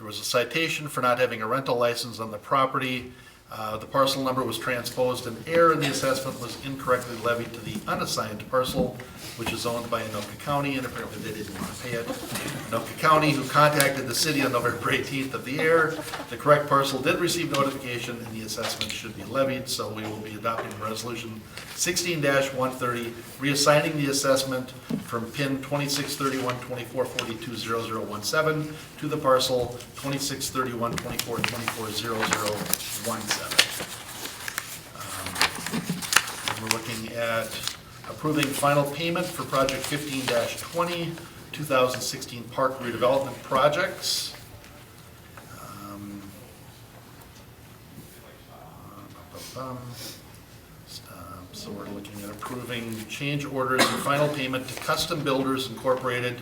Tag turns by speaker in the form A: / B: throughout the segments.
A: was a citation for not having a rental license on the property. The parcel number was transposed in error, and the assessment was incorrectly levied to the unassigned parcel, which is owned by Anoka County, and apparently they didn't want to pay it. Anoka County, who contacted the city on November 18th of the error, the correct parcel did receive notification, and the assessment should be levied, so we will be adopting Resolution 16-130, reassigning the assessment from PIN 263124420017 to the parcel 263124240017. We're looking at approving final payment for project 15-20, 2016 park redevelopment projects. So we're looking at approving change orders and final payment to Custom Builders Incorporated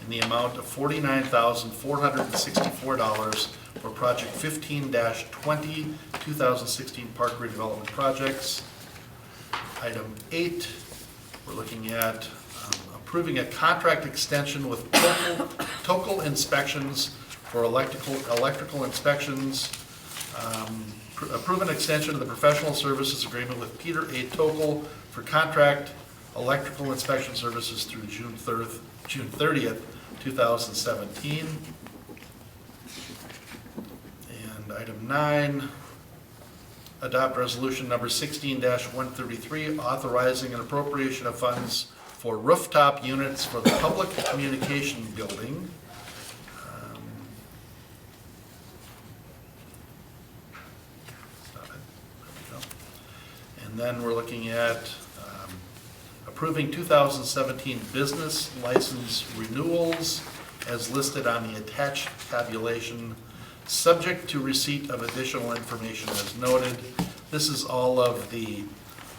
A: in the amount of $49,464 for project 15-20, 2016 park redevelopment projects. Item 8, we're looking at approving a contract extension with Tokel Inspections for electrical inspections. Approve an extension of the professional services agreement with Peter A. Tokel for contract electrical inspection services through June 30th, 2017. And item 9, adopt resolution number 16-133, authorizing an appropriation of funds for rooftop units for the public communication building. And then we're looking at approving 2017 business license renewals as listed on the attached tabulation, subject to receipt of additional information as noted. This is all of the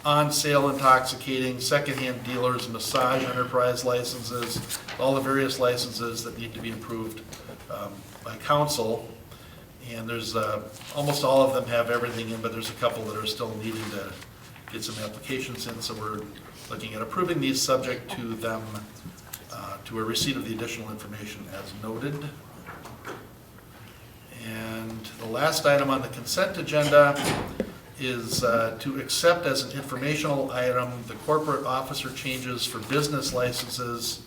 A: on-sale intoxicating, secondhand dealers, massage enterprise licenses, all the various licenses that need to be approved by council. And there's almost all of them have everything in, but there's a couple that are still needing to get some applications in, so we're looking at approving these subject to them, to a receipt of the additional information as noted. And the last item on the consent agenda is to accept as an informational item the corporate officer changes for business licenses.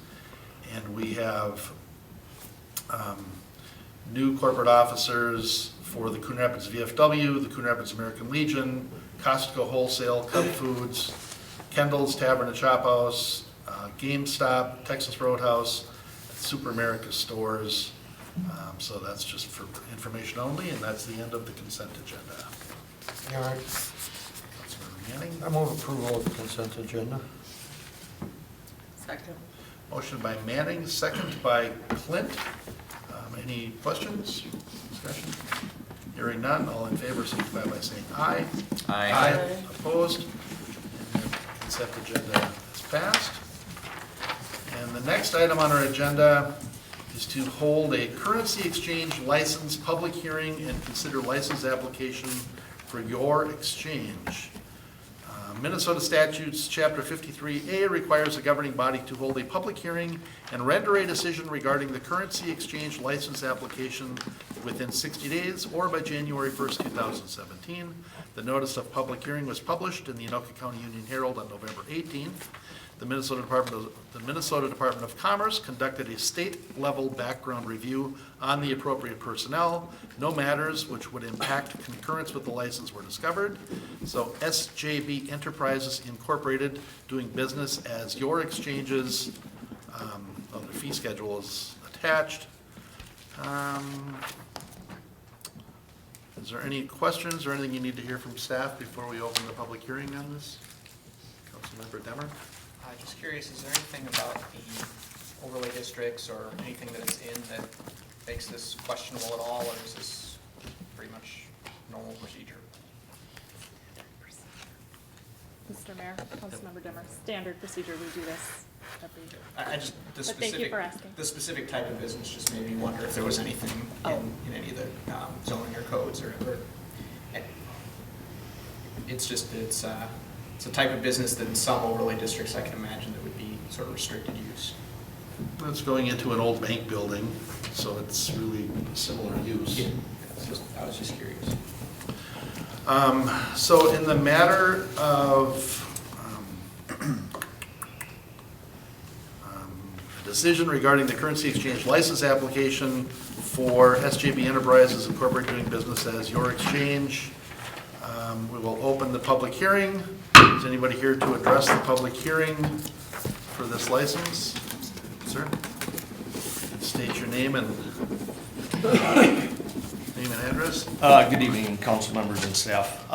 A: And we have new corporate officers for the Coon Rapids VFW, the Coon Rapids American Legion, Costco Wholesale, Cub Foods, Kendall's Tavern and Chop House, GameStop, Texas Roadhouse, Super America Stores. So that's just for information only, and that's the end of the consent agenda.
B: All right.
A: Councilmember Manning.
B: I move approval of the consent agenda.
C: Second.
A: Motion by Manning, second by Clint. Any questions, discussion? Hearing none, all in favor signify by saying aye.
D: Aye.
C: Aye.
A: Opposed? And the consent agenda is passed. And the next item on our agenda is to hold a currency exchange license public hearing and consider license application for Your Exchange. Minnesota Statutes Chapter 53A requires a governing body to hold a public hearing and render a decision regarding the currency exchange license application within 60 days or by January 1st, 2017. The notice of public hearing was published in the Anoka County Union Herald on November 18th. The Minnesota Department of Commerce conducted a state-level background review on the appropriate personnel. No matters which would impact concurrence with the license were discovered. So SJB Enterprises Incorporated, doing business as Your Exchanges. Their fee schedule is attached. Is there any questions or anything you need to hear from staff before we open the public hearing on this? Councilmember Demmer?
D: Just curious, is there anything about the overlay districts or anything that it's in that makes this questionable at all, or is this pretty much normal procedure?
E: Mr. Mayor, Councilmember Demmer, standard procedure, we do this every year.
D: I just, the
E: But thank you for asking.
D: The specific type of business just made me wonder if there was anything in any of the zoning or codes or it's just, it's a type of business that in some overlay districts I can imagine that would be sort of restricted use.
A: It's going into an old bank building, so it's really similar use.
D: I was just curious.
A: So in the matter of decision regarding the currency exchange license application for SJB Enterprises Incorporated doing business as Your Exchange, we will open the public hearing. Is anybody here to address the public hearing for this license? Sir? State your name and address.
B: Good evening, council members and staff.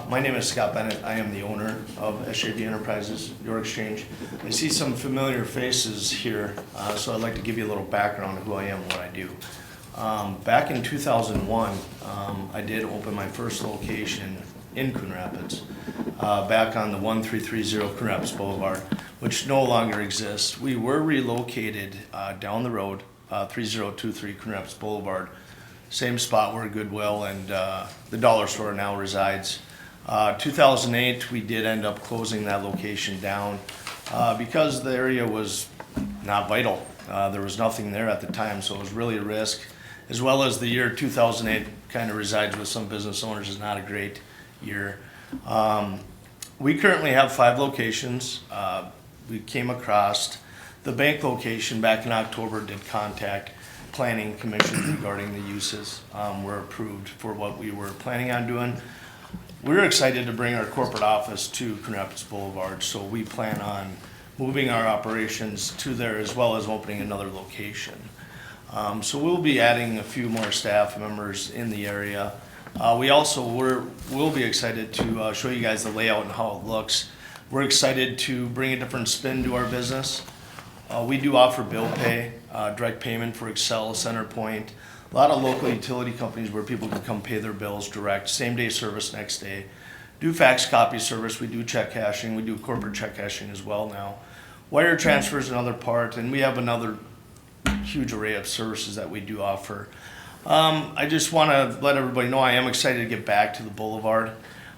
B: My name is Scott Bennett. I am the owner of SJB Enterprises, Your Exchange. I see some familiar faces here, so I'd like to give you a little background of who I am and what I do. Back in 2001, I did open my first location in Coon Rapids, back on the 1330 Coon Rapids Boulevard, which no longer exists. We were relocated down the road, 3023 Coon Rapids Boulevard, same spot where Goodwill and the dollar store now resides. 2008, we did end up closing that location down because the area was not vital. There was nothing there at the time, so it was really a risk. As well as the year 2008 kind of resides with some business owners is not a great year. We currently have 5 locations. We came across the bank location back in October, did contact planning commission regarding the uses. Were approved for what we were planning on doing. We're excited to bring our corporate office to Coon Rapids Boulevard, so we plan on moving our operations to there as well as opening another location. So we'll be adding a few more staff members in the area. We also will be excited to show you guys the layout and how it looks. We're excited to bring a different spin to our business. We do offer bill pay, direct payment for Excel, Centerpoint, a lot of local utility companies where people can come pay their bills direct, same day service next day. Do fax copy service, we do check cashing, we do corporate check cashing as well now. Wire transfer is another part, and we have another huge array of services that we do offer. I just want to let everybody know I am excited to get back to the Boulevard.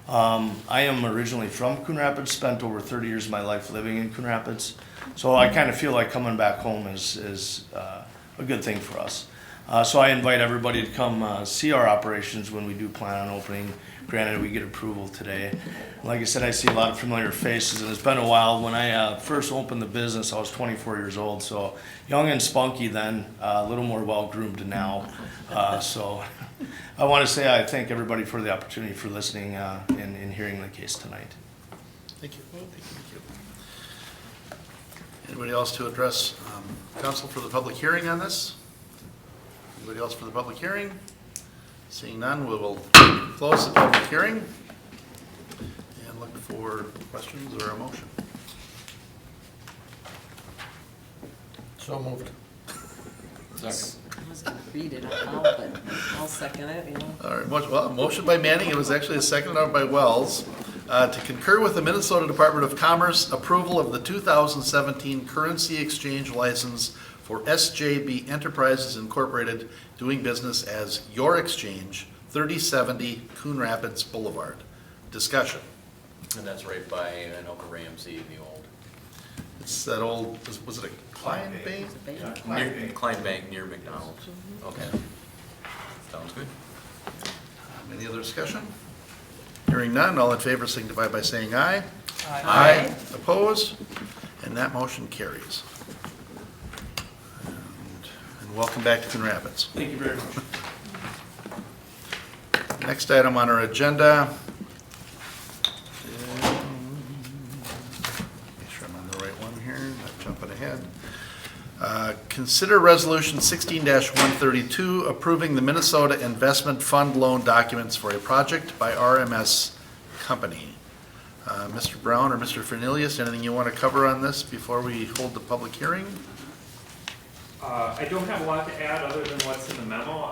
B: I am originally from Coon Rapids, spent over 30 years of my life living in Coon Rapids. So I kind of feel like coming back home is a good thing for us. So I invite everybody to come see our operations when we do plan on opening. Granted, we get approval today. Like I said, I see a lot of familiar faces, and it's been a while. When I first opened the business, I was 24 years old, so young and spunky then, a little more well-groomed now. So I want to say I thank everybody for the opportunity for listening and hearing the case tonight.
A: Thank you. Thank you. Anybody else to address council for the public hearing on this? Anybody else for the public hearing? Seeing none, we will close the public hearing and look for questions or a motion.
B: So moved.
C: I was gonna read it out loud, but I'll second it, you know.
A: All right, motion by Manning, it was actually seconded out by Wells, to concur with the Minnesota Department of Commerce approval of the 2017 currency exchange license for SJB Enterprises Incorporated doing business as Your Exchange, 3070 Coon Rapids Boulevard. Discussion.
F: And that's right by Anoka Ramsey, the old.
A: It's that old, was it a Klein Bank?
C: It's a bank.
F: Near Klein Bank near McDonald's. Okay. Sounds good.
A: Any other discussion? Hearing none, all in favor signify by saying aye.
C: Aye.
A: Opposed? And that motion carries. And welcome back to Coon Rapids.
B: Thank you very much.
A: Next item on our agenda. Make sure I'm on the right one here, not jumping ahead. Consider Resolution 16-132, approving the Minnesota Investment Fund loan documents for a project by RMS Company. Mr. Brown or Mr. Fernelius, anything you want to cover on this before we hold the public hearing?
G: I don't have a lot to add other than what's in the memo.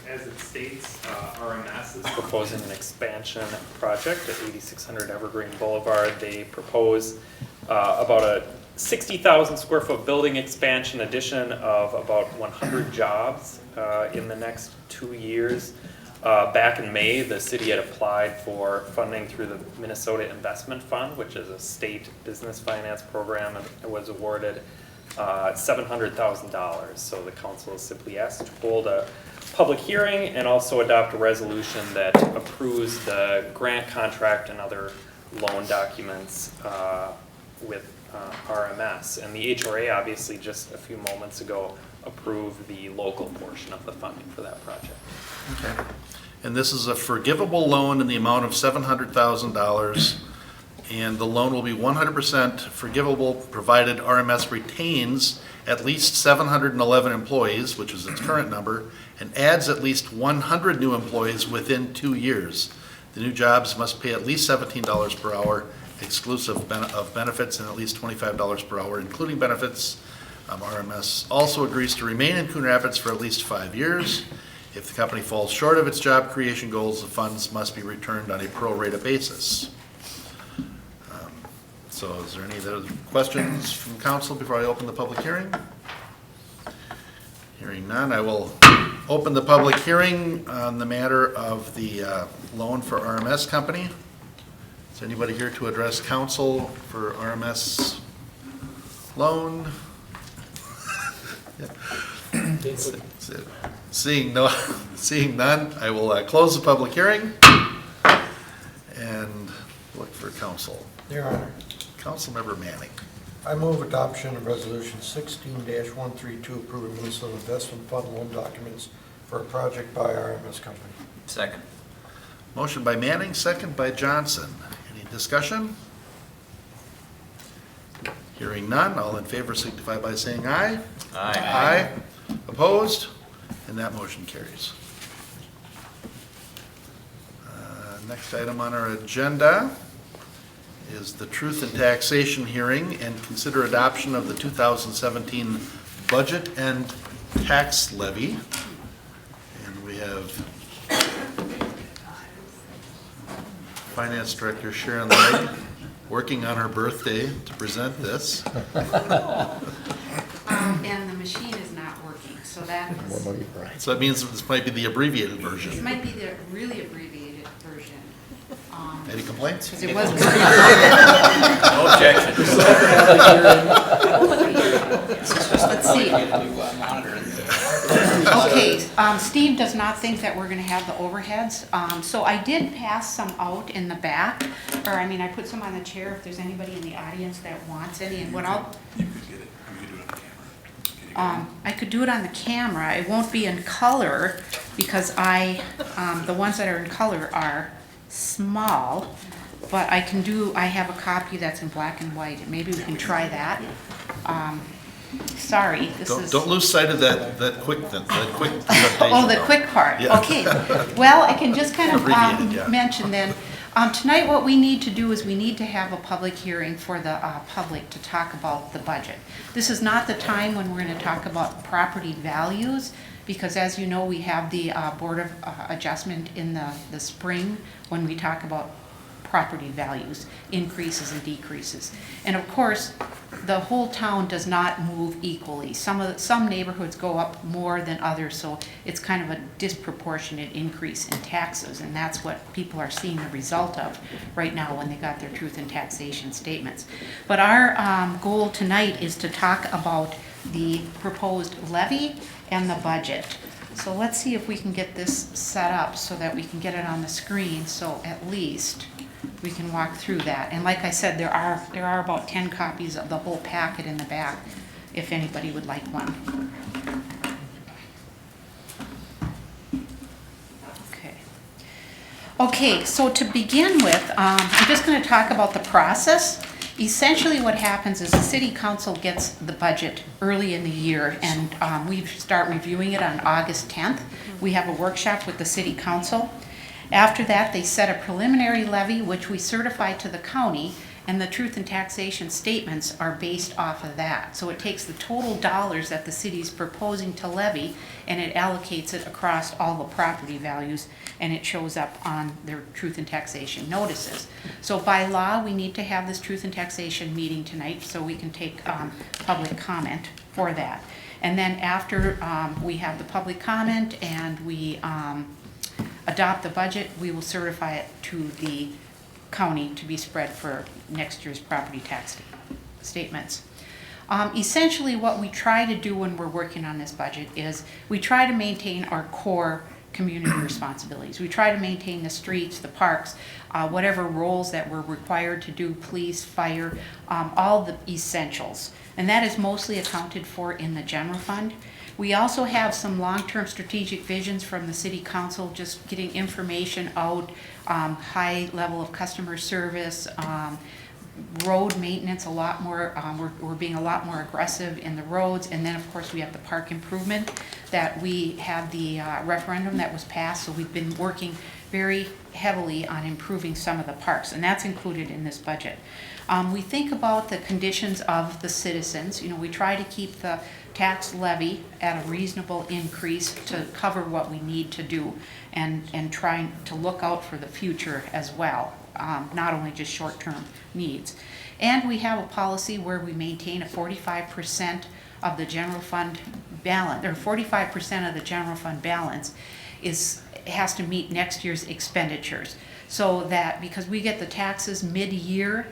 G: As it states, RMS is proposing an expansion project at 8600 Evergreen Boulevard. They propose about a 60,000 square foot building expansion, addition of about 100 jobs in the next 2 years. Back in May, the city had applied for funding through the Minnesota Investment Fund, which is a state business finance program, and it was awarded $700,000. So the council is simply asked to hold a public hearing and also adopt a resolution that approves the grant contract and other loan documents with RMS. And the HRA obviously just a few moments ago approved the local portion of the funding for that project.
A: Okay. And this is a forgivable loan in the amount of $700,000, and the loan will be 100% forgivable provided RMS retains at least 711 employees, which is its current number, and adds at least 100 new employees within 2 years. The new jobs must pay at least $17 per hour, exclusive of benefits, and at least $25 per hour, including benefits. RMS also agrees to remain in Coon Rapids for at least 5 years. If the company falls short of its job creation goals, the funds must be returned on a pro rata basis. So is there any other questions from council before I open the public hearing? Hearing none, I will open the public hearing on the matter of the loan for RMS Company. Is anybody here to address council for RMS loan? Seeing none, I will close the public hearing and look for council.
H: Your Honor,
A: Councilmember Manning.
H: I move adoption of Resolution 16-132 approving Minnesota Investment Fund loan documents for a project by RMS Company.
F: Second.
A: Motion by Manning, second by Johnson. Any discussion? Hearing none, all in favor signify by saying aye.
F: Aye.
A: Aye. Opposed? And that motion carries. Next item on our agenda is the Truth in Taxation hearing and consider adoption of the 2017 budget and tax levy. And we have Finance Director Sharon Legg working on her birthday to present this.
I: And the machine is not working, so that is,
A: So that means this might be the abbreviated
I: this
A: version.
I: might be the really abbreviated version.
A: Any complaints?
I: Because it wasn't.
F: No objection.
I: Let's see. Okay, Steve does not think that we're gonna have the overheads. So I did pass some out in the back, or I mean, I put some on the chair if there's anybody in the audience that wants any, and what I'll.
J: You could get it, you could do it on camera.
I: I could do it on the camera. It won't be in color because the ones that are in color are small, but I have a copy that's in black and white, and maybe we can try that. Sorry, this is.
A: Don't lose sight of that quick presentation.
I: Oh, the
A: though.
I: quick part,
A: Yeah.
I: okay. Well, I can just kind of
A: Abbreviated, yeah.
I: mention then, tonight what we need to do is we need to have a public hearing for the public to talk about the budget. This is not the time when we're going to talk about property values, because as you know, we have the Board of Adjustment in the spring when we talk about property values, increases and decreases. And of course, the whole town does not move equally. Some neighborhoods go up more than others, so it's kind of a disproportionate increase in taxes, and that's what people are seeing the result of right now when they got their truth in taxation statements. But our goal tonight is to talk about the proposed levy and the budget. So let's see if we can get this set up so that we can get it on the screen, so at least we can walk through that. And like I said, there are about 10 copies of the whole packet in the back, if anybody would like one. Okay, so to begin with, I'm just going to talk about the process. Essentially what happens is the city council gets the budget early in the year, and we start reviewing it on August 10th. We have a workshop with the city council. After that, they set a preliminary levy, which we certify to the county, and the truth in taxation statements are based off of that. So it takes the total dollars that the city is proposing to levy, and it allocates it across all the property values, and it shows up on their truth in taxation notices. So by law, we need to have this truth in taxation meeting tonight so we can take public comment for that. And then after we have the public comment and we adopt the budget, we will certify it to the county to be spread for next year's property tax statements. Essentially, what we try to do when we're working on this budget is we try to maintain our core community responsibilities. We try to maintain the streets, the parks, whatever roles that we're required to do, police, fire, all the essentials. And that is mostly accounted for in the general fund. We also have some long-term strategic visions from the city council, just getting information out, high level of customer service, road maintenance a lot more, we're being a lot more aggressive in the roads, and then of course we have the park improvement that we had the referendum that was passed, so we've been working very heavily on improving some of the parks, and that's included in this budget. We think about the conditions of the citizens. You know, we try to keep the tax levy at a reasonable increase to cover what we need to do, and trying to look out for the future as well. Not only just short-term needs. And we have a policy where we maintain a 45% of the general fund balance, or 45% of the general fund balance has to meet next year's expenditures. So that, because we get the taxes mid-year,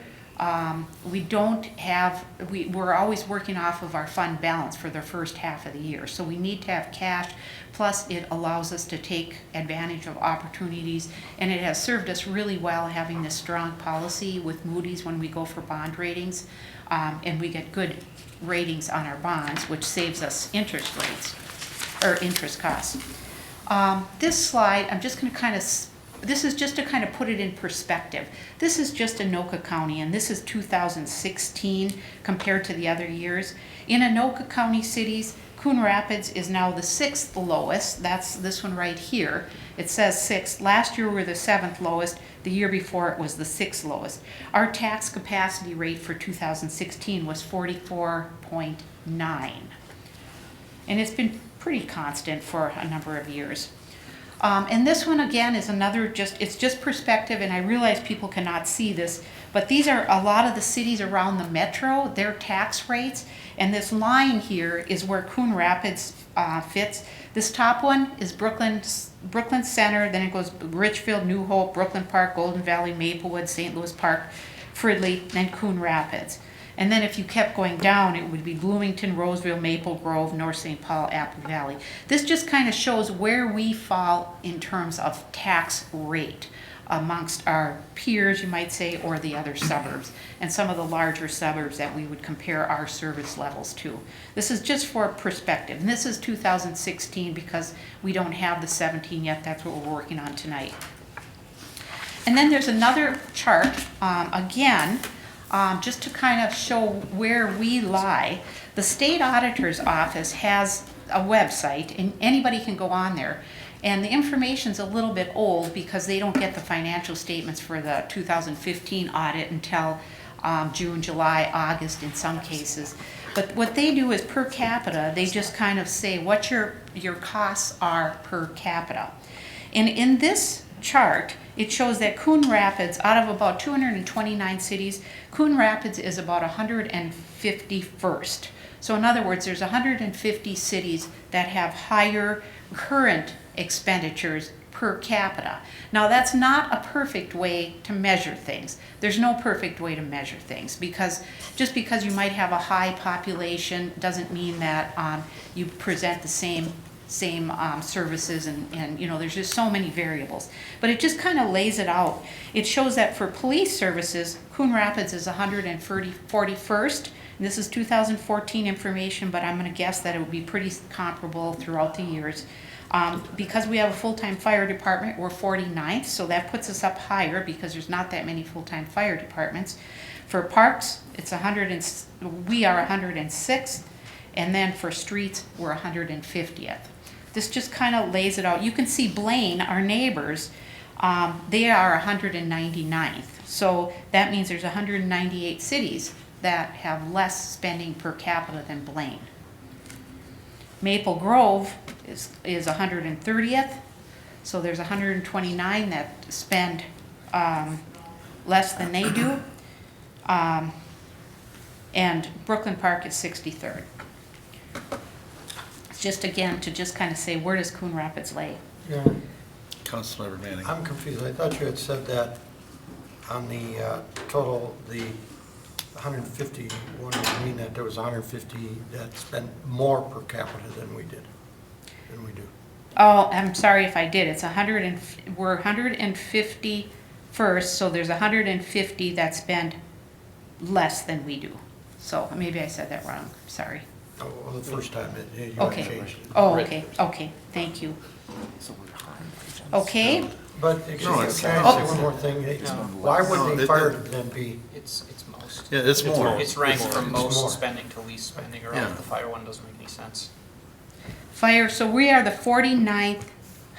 I: we're always working off of our fund balance for the first half of the year. So we need to have cash, plus it allows us to take advantage of opportunities, and it has served us really well having this strong policy with Moody's when we go for bond ratings, and we get good ratings on our bonds, which saves us interest rates, or interest costs. This slide, this is just to kind of put it in perspective. This is just Anoka County, and this is 2016 compared to the other years. In Anoka County cities, Coon Rapids is now the 6th lowest. That's this one right here. It says 6th. Last year we were the 7th lowest. The year before it was the 6th lowest. Our tax capacity rate for 2016 was 44.9. And it's been pretty constant for a number of years. And this one again is another it's just perspective, and I realize people cannot see this, but these are a lot of the cities around the metro, their tax rates, and this line here is where Coon Rapids fits. This top one is Brooklyn Center, then it goes Richfield, New Hope, Brooklyn Park, Golden Valley, Maplewood, St. Louis Park, Fridley, then Coon Rapids. And then if you kept going down, it would be Bloomington, Roseville, Maple Grove, North St. Paul, Apple Valley. This just kind of shows where we fall in terms of tax rate amongst our peers, you might say, or the other suburbs, and some of the larger suburbs that we would compare our service levels to. This is just for perspective, and this is 2016 because we don't have the 17 yet. That's what we're working on tonight. And then there's another chart, again, just to kind of show where we lie. The state auditor's office has a website, and anybody can go on there. And the information's a little bit old because they don't get the financial statements for the 2015 audit until June, July, August in some cases. But what they do is per capita, they just kind of say what your costs are per capita. And in this chart, it shows that Coon Rapids, out of about 229 cities, Coon Rapids is about 151st. So in other words, there's 150 cities that have higher current expenditures per capita. Now that's not a perfect way to measure things. There's no perfect way to measure things, because just because you might have a high population doesn't mean that you present the same services, and you know, there's just so many variables. But it just kind of lays it out. It shows that for police services, Coon Rapids is 141st. And this is 2014 information, but I'm going to guess that it would be pretty comparable throughout the years. Because we have a full-time fire department, we're 49th, so that puts us up higher because there's not that many full-time fire departments. For parks, we are 106th, and then for streets, we're 150th. This just kind of lays it out. You can see Blaine, our neighbors, they are 199th. So that means there's 198 cities that have less spending per capita than Blaine. Maple Grove is 130th. So there's 129 that spend less than they do. And Brooklyn Park is 63rd. Just again, to just kind of say, where does Coon Rapids lay?
H: Yeah,
A: Councilmember Manning.
H: I'm confused. I thought you had said that on the total, the 150, what do you mean that there was 150 that spent more per capita than we do?
I: Oh, I'm sorry if I did. It's 100 and, we're 150 first, so there's 150 that spend less than we do. So maybe I said that wrong, sorry.
H: Oh, well, the first time you had
I: Okay.
H: changed it.
I: Oh, okay, thank you. Okay,
H: But, excuse
A: No,
H: me,
A: it's-
H: can I say one more thing? Why
A: No,
H: would the
A: it-
H: fire then be?
D: It's most.
A: Yeah, it's more.
D: It's ranked from
H: It's more.
D: most spending to least spending, or
A: Yeah.
D: else the fire one doesn't make any sense.
I: fire, so we are the 49th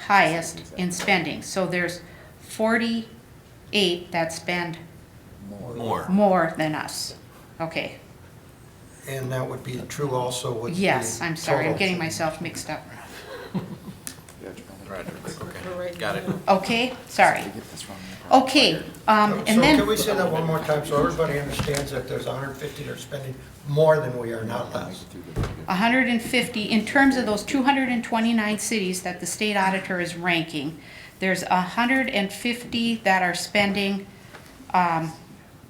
I: highest in spending. So there's 48 that spend
F: More.
I: more than us. Okay,
H: And that would be true also with the
I: yes, I'm sorry, I'm
H: total.
I: getting myself mixed up.
F: Right, okay, got it.
I: Okay, sorry. Okay, and
H: So
I: then.
H: can we say that one more time so everybody understands that there's 150 that are spending more than we are, not less?
I: 150, in terms of those 229 cities that the state auditor is ranking, there's 150 that are spending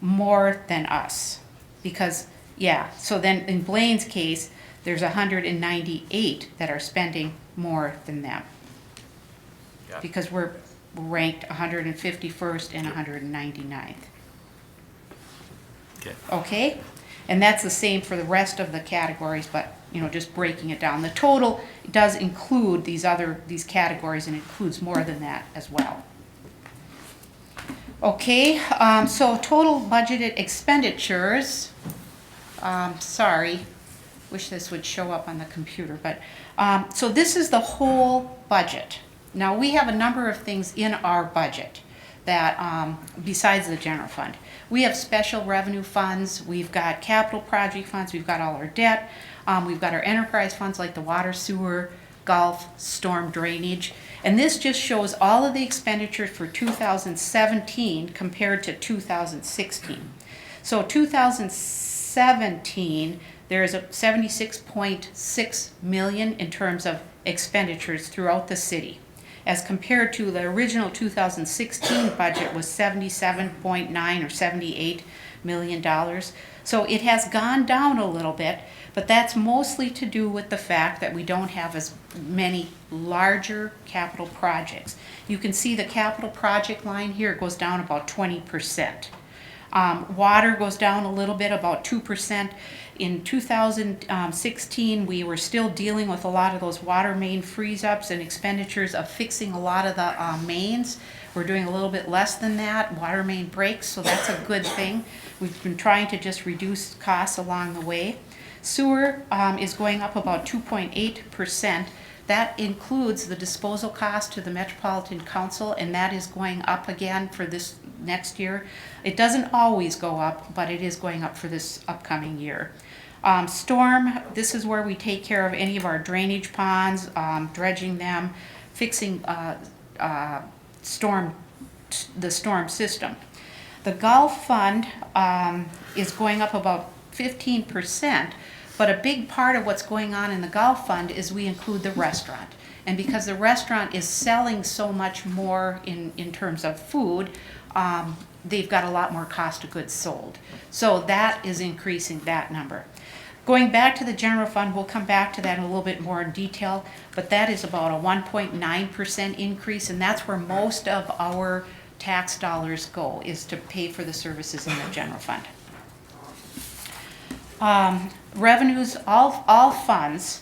I: more than us. Because, yeah, so then in Blaine's case, there's 198 that are spending more than them.
F: Got it.
I: Because we're ranked 151st and 199th.
F: Okay.
I: Okay? And that's the same for the rest of the categories, but, you know, just breaking it down. The total does include these categories and includes more than that as well. Okay, so total budgeted expenditures, sorry, wish this would show up on the computer, but, so this is the whole budget. Now, we have a number of things in our budget that, besides the general fund. We have special revenue funds, we've got capital project funds, we've got all our debt, we've got our enterprise funds like the water, sewer, Gulf, storm drainage. And this just shows all of the expenditures for 2017 compared to 2016. So 2017, there's a 76.6 million in terms of expenditures throughout the city, as compared to the original 2016 budget was 77.9 or 78 million dollars. So it has gone down a little bit, but that's mostly to do with the fact that we don't have as many larger capital projects. You can see the capital project line here, it goes down about 20%. Water goes down a little bit, about 2%. In 2016, we were still dealing with a lot of those water main freeze-ups and expenditures of fixing a lot of the mains. We're doing a little bit less than that, water main breaks, so that's a good thing. We've been trying to just reduce costs along the way. Sewer is going up about 2.8%. That includes the disposal cost to the Metropolitan Council, and that is going up again for this next year. It doesn't always go up, but it is going up for this upcoming year. Storm, this is where we take care of any of our drainage ponds, dredging them, fixing the storm system. The Gulf Fund is going up about 15%, but a big part of what's going on in the Gulf Fund is we include the restaurant. And because the restaurant is selling so much more in terms of food, they've got a lot more cost of goods sold. So that is increasing that number. Going back to the general fund, we'll come back to that in a little bit more in detail, but that is about a 1.9% increase, and that's where most of our tax dollars go, is to pay for the services in the general fund. Revenues, all funds,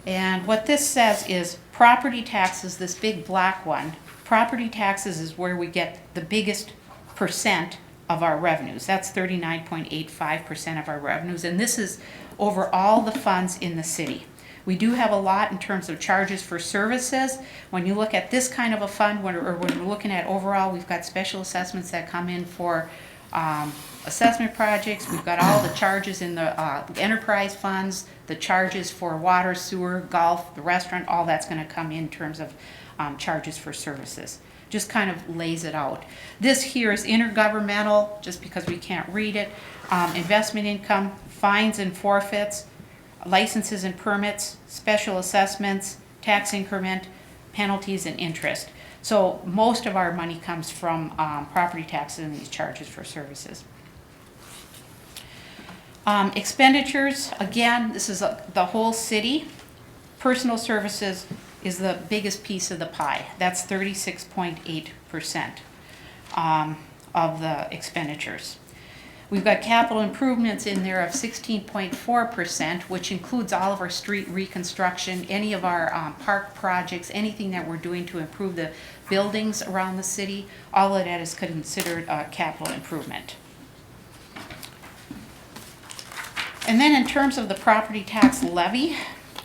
I: and what this says is property taxes, this big black one, property taxes is where we get the biggest percent of our revenues. That's 39.85% of our revenues, and this is over all the funds in the city. We do have a lot in terms of charges for services. When you look at this kind of a fund, or when we're looking at overall, we've got special assessments that come in for assessment projects. We've got all the charges in the enterprise funds, the charges for water, sewer, Gulf, the restaurant, all that's going to come in terms of charges for services. Just kind of lays it out. This here is intergovernmental, just because we can't read it. Investment income, fines and forfeits, licenses and permits, special assessments, tax increment, penalties and interest. So most of our money comes from property taxes and these charges for services. Expenditures, again, this is the whole city. Personal services is the biggest piece of the pie. That's 36.8% of the expenditures. We've got capital improvements in there of 16.4%, which includes all of our street reconstruction, any of our park projects, anything that we're doing to improve the buildings around the city. All of that is considered a capital improvement. And then in terms of the property tax levy,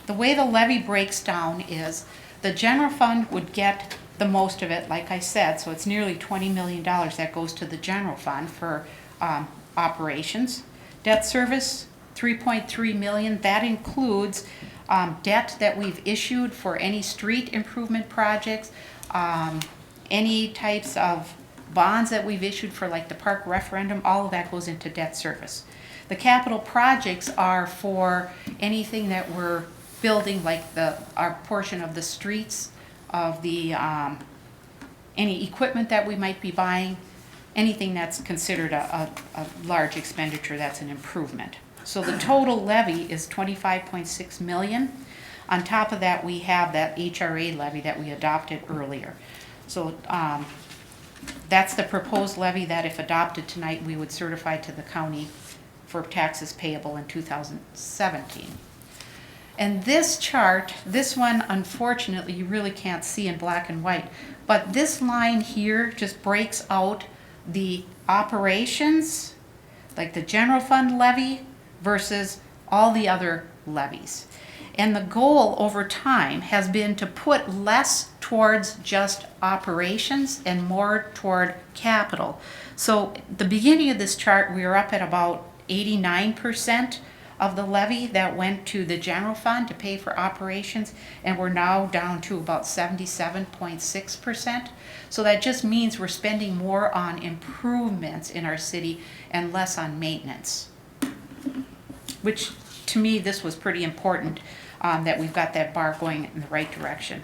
I: the way the levy breaks down is the general fund would get the most of it, like I said, so it's nearly $20 million that goes to the general fund for operations. Debt service, $3.3 million. That includes debt that we've issued for any street improvement projects, any types of bonds that we've issued for like the park referendum, all of that goes into debt service. The capital projects are for anything that we're building, like our portion of the streets, of the any equipment that we might be buying, anything that's considered a large expenditure, that's an improvement. So the total levy is $25.6 million. On top of that, we have that HRA levy that we adopted earlier. So that's the proposed levy that, if adopted tonight, we would certify to the county for taxes payable in 2017. And this chart, this one, unfortunately, you really can't see in black and white, but this line here just breaks out the operations, like the general fund levy versus all the other levies. And the goal over time has been to put less towards just operations and more toward capital. So the beginning of this chart, we were up at about 89% of the levy that went to the general fund to pay for operations, and we're now down to about 77.6%. So that just means we're spending more on improvements in our city and less on maintenance. Which, to me, this was pretty important, that we've got that bar going in the right direction.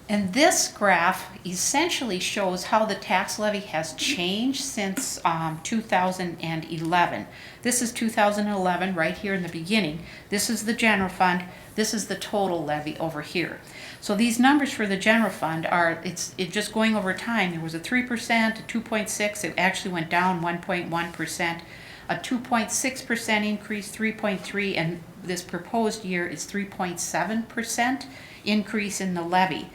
I: And this graph essentially shows how the tax levy has changed since 2011. This is 2011 right here in the beginning. This is the general fund. This is the total levy over here. So these numbers for the general fund are, it's just going over time. There was a 3%, a 2.6, it actually went down 1.1%, a 2.6% increase, 3.3, and this proposed year is 3.7% increase in the levy.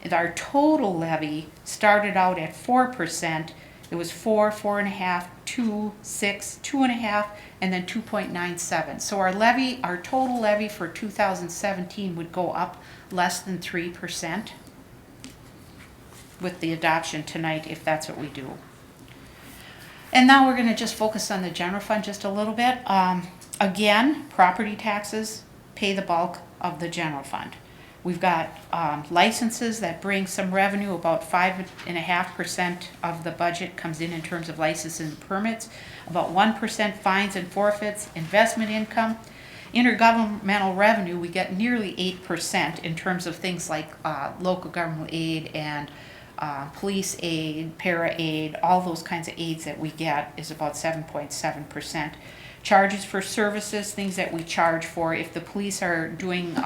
I: And our total levy started out at 4%. It was 4, 4.5, 2, 6, 2.5, and then 2.97. So our levy, our total levy for 2017 would go up less than 3% with the adoption tonight, if that's what we do. And now we're going to just focus on the general fund just a little bit. Again, property taxes pay the bulk of the general fund. We've got licenses that bring some revenue. About 5.5% of the budget comes in terms of licenses and permits. About 1% fines and forfeits. Investment income. Intergovernmental revenue, we get nearly 8% in terms of things like local government aid and police aid, para aid, all those kinds of aids that we get is about 7.7%. Charges for services, things that we charge for. If the police are doing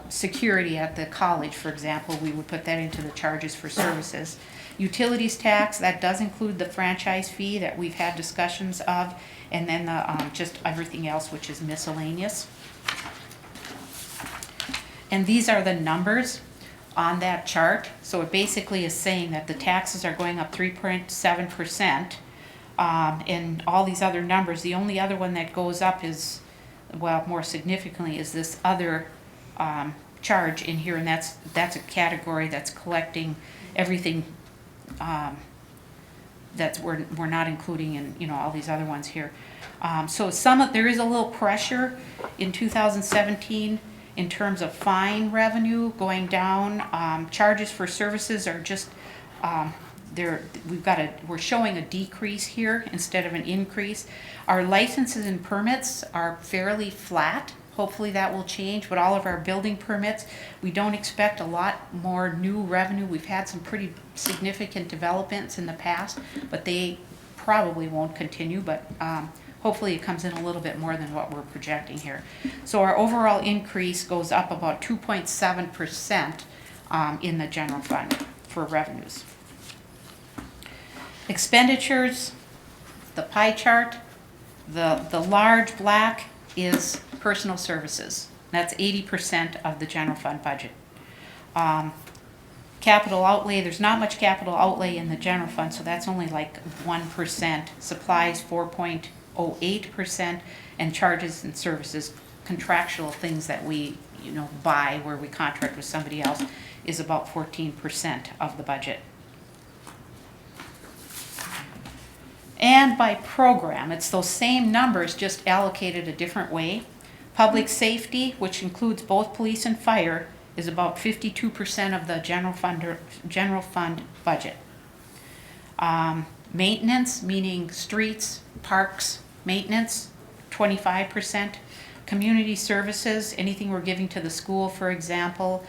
I: security at the college, for example, we would put that into the charges for services. Utilities tax, that does include the franchise fee that we've had discussions of, and then the just everything else, which is miscellaneous. And these are the numbers on that chart. So it basically is saying that the taxes are going up 3.7%, and all these other numbers. The only other one that goes up is, well, more significantly, is this other charge in here, and that's a category that's collecting everything that's we're not including in all these other ones here. So there is a little pressure in 2017 in terms of fine revenue going down. Charges for services are just we're showing a decrease here instead of an increase. Our licenses and permits are fairly flat. Hopefully that will change, but all of our building permits, we don't expect a lot more new revenue. We've had some pretty significant developments in the past, but they probably won't continue, but hopefully it comes in a little bit more than what we're projecting here. So our overall increase goes up about 2.7% in the general fund for revenues. Expenditures, the pie chart, the large black is personal services. That's 80% of the general fund budget. Capital outlay, there's not much capital outlay in the general fund, so that's only like 1%. Supplies, 4.08%, and charges and services, contractual things that we, buy where we contract with somebody else, is about 14% of the budget. And by program, it's those same numbers, just allocated a different way. Public safety, which includes both police and fire, is about 52% of the general fund budget. Maintenance, meaning streets, parks, maintenance, 25%. Community services, anything we're giving to the school, for example,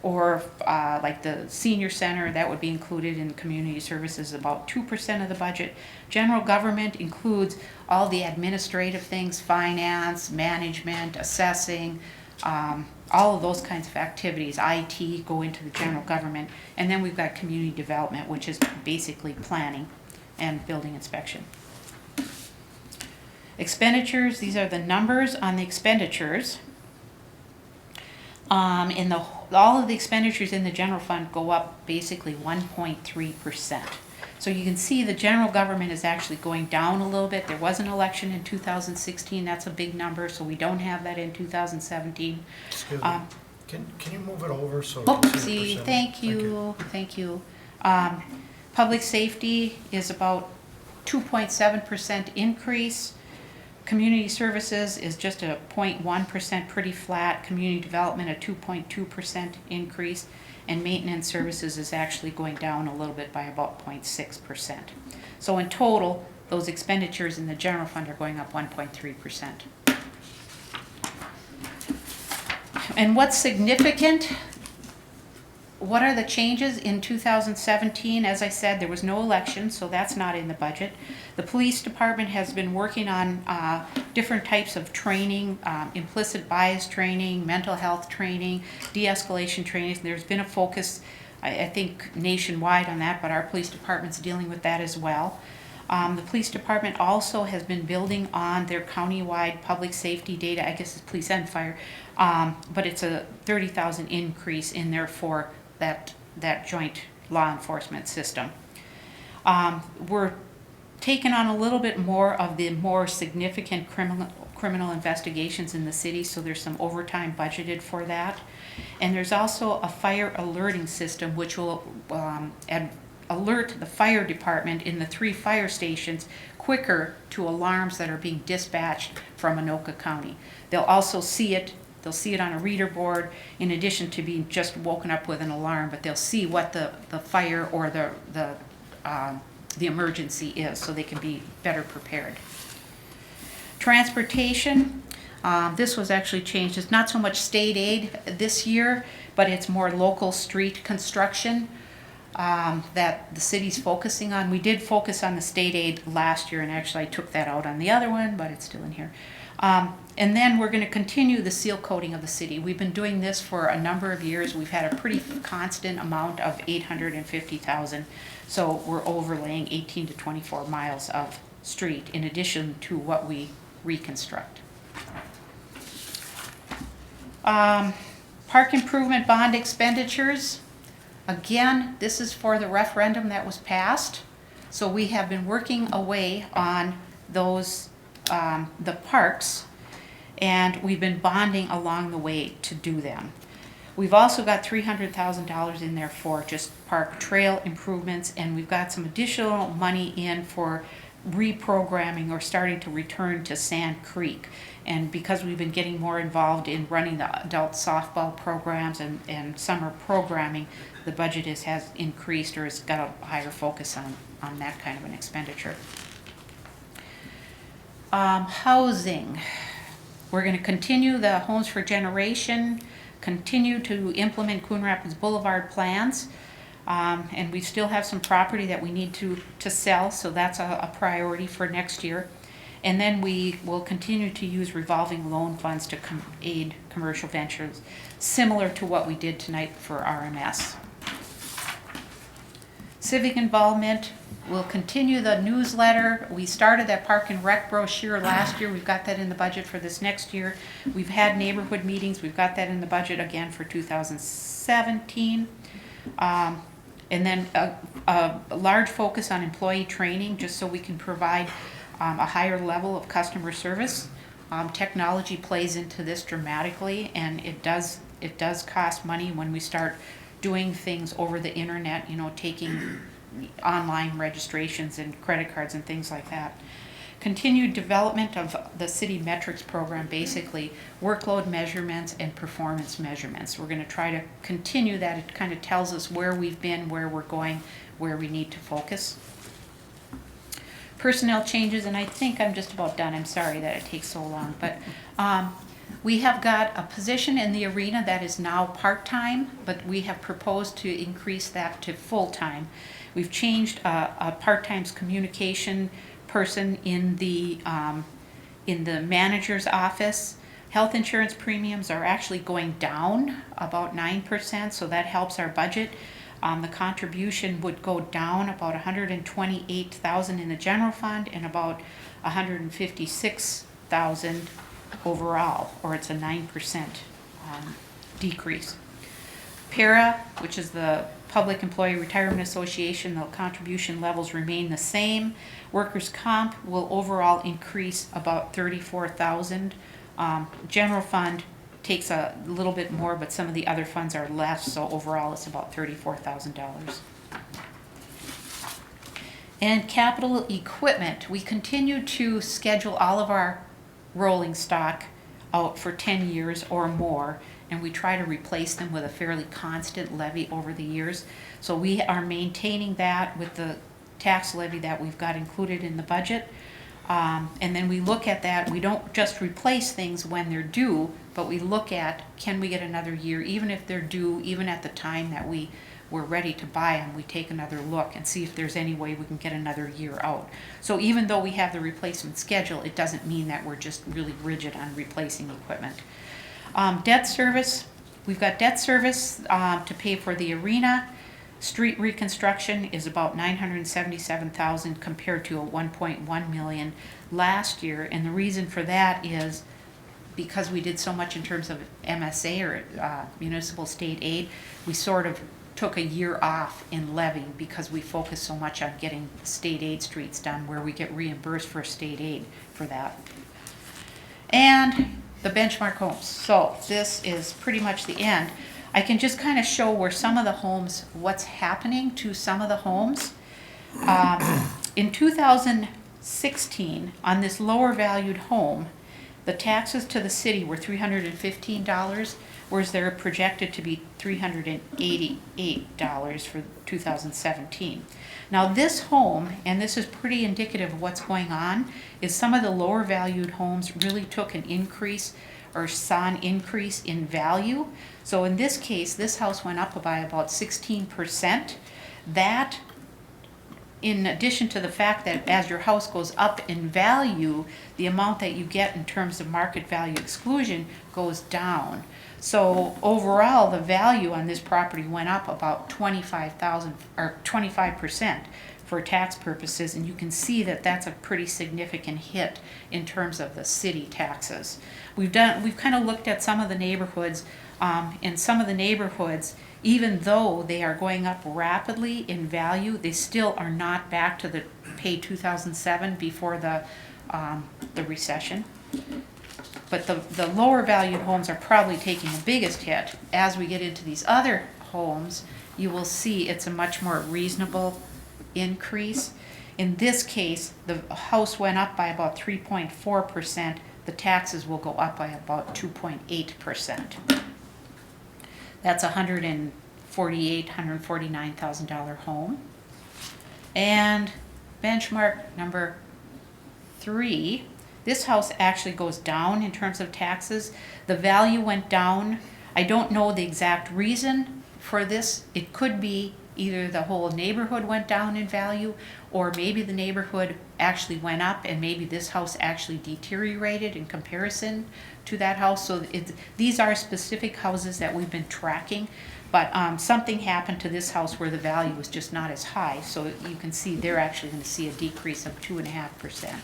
I: or like the senior center, that would be included in community services, about 2% of the budget. General government includes all the administrative things, finance, management, assessing, all of those kinds of activities, IT, go into the general government. And then we've got community development, which is basically planning and building inspection. Expenditures, these are the numbers on the expenditures. All of the expenditures in the general fund go up basically 1.3%. So you can see the general government is actually going down a little bit. There was an election in 2016, that's a big number, so we don't have that in 2017.
H: Excuse me, can you move it over so we can see the percentage?
I: Thank you. Public safety is about 2.7% increase. Community services is just a 0.1%, pretty flat. Community development, a 2.2% increase. And maintenance services is actually going down a little bit by about 0.6%. So in total, those expenditures in the general fund are going up 1.3%. And what's significant? What are the changes in 2017? As I said, there was no election, so that's not in the budget. The police department has been working on different types of training, implicit bias training, mental health training, de-escalation training. There's been a focus, I think, nationwide on that, but our police department's dealing with that as well. The police department also has been building on their countywide public safety data. I guess it's police and fire, but it's a 30,000 increase in there for that joint law enforcement system. We're taking on a little bit more of the more significant criminal investigations in the city, so there's some overtime budgeted for that. And there's also a fire alerting system which will alert the fire department in the 3 fire stations quicker to alarms that are being dispatched from Anoka County. They'll also see it. They'll see it on a reader board in addition to being just woken up with an alarm, but they'll see what the fire or the emergency is, so they can be better prepared. Transportation, this was actually changed. It's not so much state aid this year, but it's more local street construction that the city's focusing on. We did focus on the state aid last year, and actually I took that out on the other one, but it's still in here. And then we're going to continue the seal coating of the city. We've been doing this for a number of years. We've had a pretty constant amount of $850,000. So we're overlaying 18 to 24 miles of street in addition to what we reconstruct. Park improvement bond expenditures. Again, this is for the referendum that was passed. So we have been working away on those, the parks, and we've been bonding along the way to do them. We've also got $300,000 in there for just park trail improvements, and we've got some additional money in for reprogramming or starting to return to Sand Creek. And because we've been getting more involved in running the adult softball programs and summer programming, the budget has increased or has got a higher focus on that kind of an expenditure. Housing. We're going to continue the Homes for Generation, continue to implement Coon Rapids Boulevard plans. And we still have some property that we need to sell, so that's a priority for next year. And then we will continue to use revolving loan funds to aid commercial ventures, similar to what we did tonight for RMS. Civic involvement, we'll continue the newsletter. We started that Park and Rec brochure last year. We've got that in the budget for this next year. We've had neighborhood meetings. We've got that in the budget again for 2017. And then a large focus on employee training, just so we can provide a higher level of customer service. Technology plays into this dramatically, and it does cost money when we start doing things over the internet, taking online registrations and credit cards and things like that. Continued development of the city metrics program, basically workload measurements and performance measurements. We're going to try to continue that. It kind of tells us where we've been, where we're going, where we need to focus. Personnel changes, and I think I'm just about done. I'm sorry that it takes so long, but we have got a position in the arena that is now part-time, but we have proposed to increase that to full-time. We've changed a part-time's communication person in the manager's office. Health insurance premiums are actually going down about 9%, so that helps our budget. The contribution would go down about $128,000 in the general fund and about $156,000 overall, or it's a 9% decrease. PARA, which is the Public Employee Retirement Association, the contribution levels remain the same. Workers' comp will overall increase about $34,000. General fund takes a little bit more, but some of the other funds are less, so overall it's about $34,000. And capital equipment, we continue to schedule all of our rolling stock out for 10 years or more, and we try to replace them with a fairly constant levy over the years. So we are maintaining that with the tax levy that we've got included in the budget. And then we look at that. We don't just replace things when they're due, but we look at, can we get another year, even if they're due, even at the time that we're ready to buy them, we take another look and see if there's any way we can get another year out. So even though we have the replacement schedule, it doesn't mean that we're just really rigid on replacing equipment. Debt service, we've got debt service to pay for the arena. Street reconstruction is about $977,000 compared to a $1.1 million last year, and the reason for that is because we did so much in terms of MSA or municipal state aid. We sort of took a year off in levy because we focused so much on getting state aid streets done, where we get reimbursed for state aid for that. And the benchmark homes. So this is pretty much the end. I can just kind of show where some of the homes, what's happening to some of the homes. In 2016, on this lower valued home, the taxes to the city were $315, whereas they're projected to be $388 for 2017. Now this home, and this is pretty indicative of what's going on, is some of the lower valued homes really took an increase or saw an increase in value. So in this case, this house went up by about 16%. That, in addition to the fact that as your house goes up in value, the amount that you get in terms of market value exclusion goes down. So overall, the value on this property went up about $25,000 or 25% for tax purposes, and you can see that that's a pretty significant hit in terms of the city taxes. We've kind of looked at some of the neighborhoods, and some of the neighborhoods, even though they are going up rapidly in value, they still are not back to the pay 2007 before the recession. But the lower valued homes are probably taking the biggest hit. As we get into these other homes, you will see it's a much more reasonable increase. In this case, the house went up by about 3.4%. The taxes will go up by about 2.8%. That's a $149,000 home. And benchmark number 3, this house actually goes down in terms of taxes. The value went down. I don't know the exact reason for this. It could be Either the whole neighborhood went down in value, or maybe the neighborhood actually went up, and maybe this house actually deteriorated in comparison to that house. So these are specific houses that we've been tracking, but something happened to this house where the value was just not as high. So you can see they're actually going to see a decrease of 2.5%.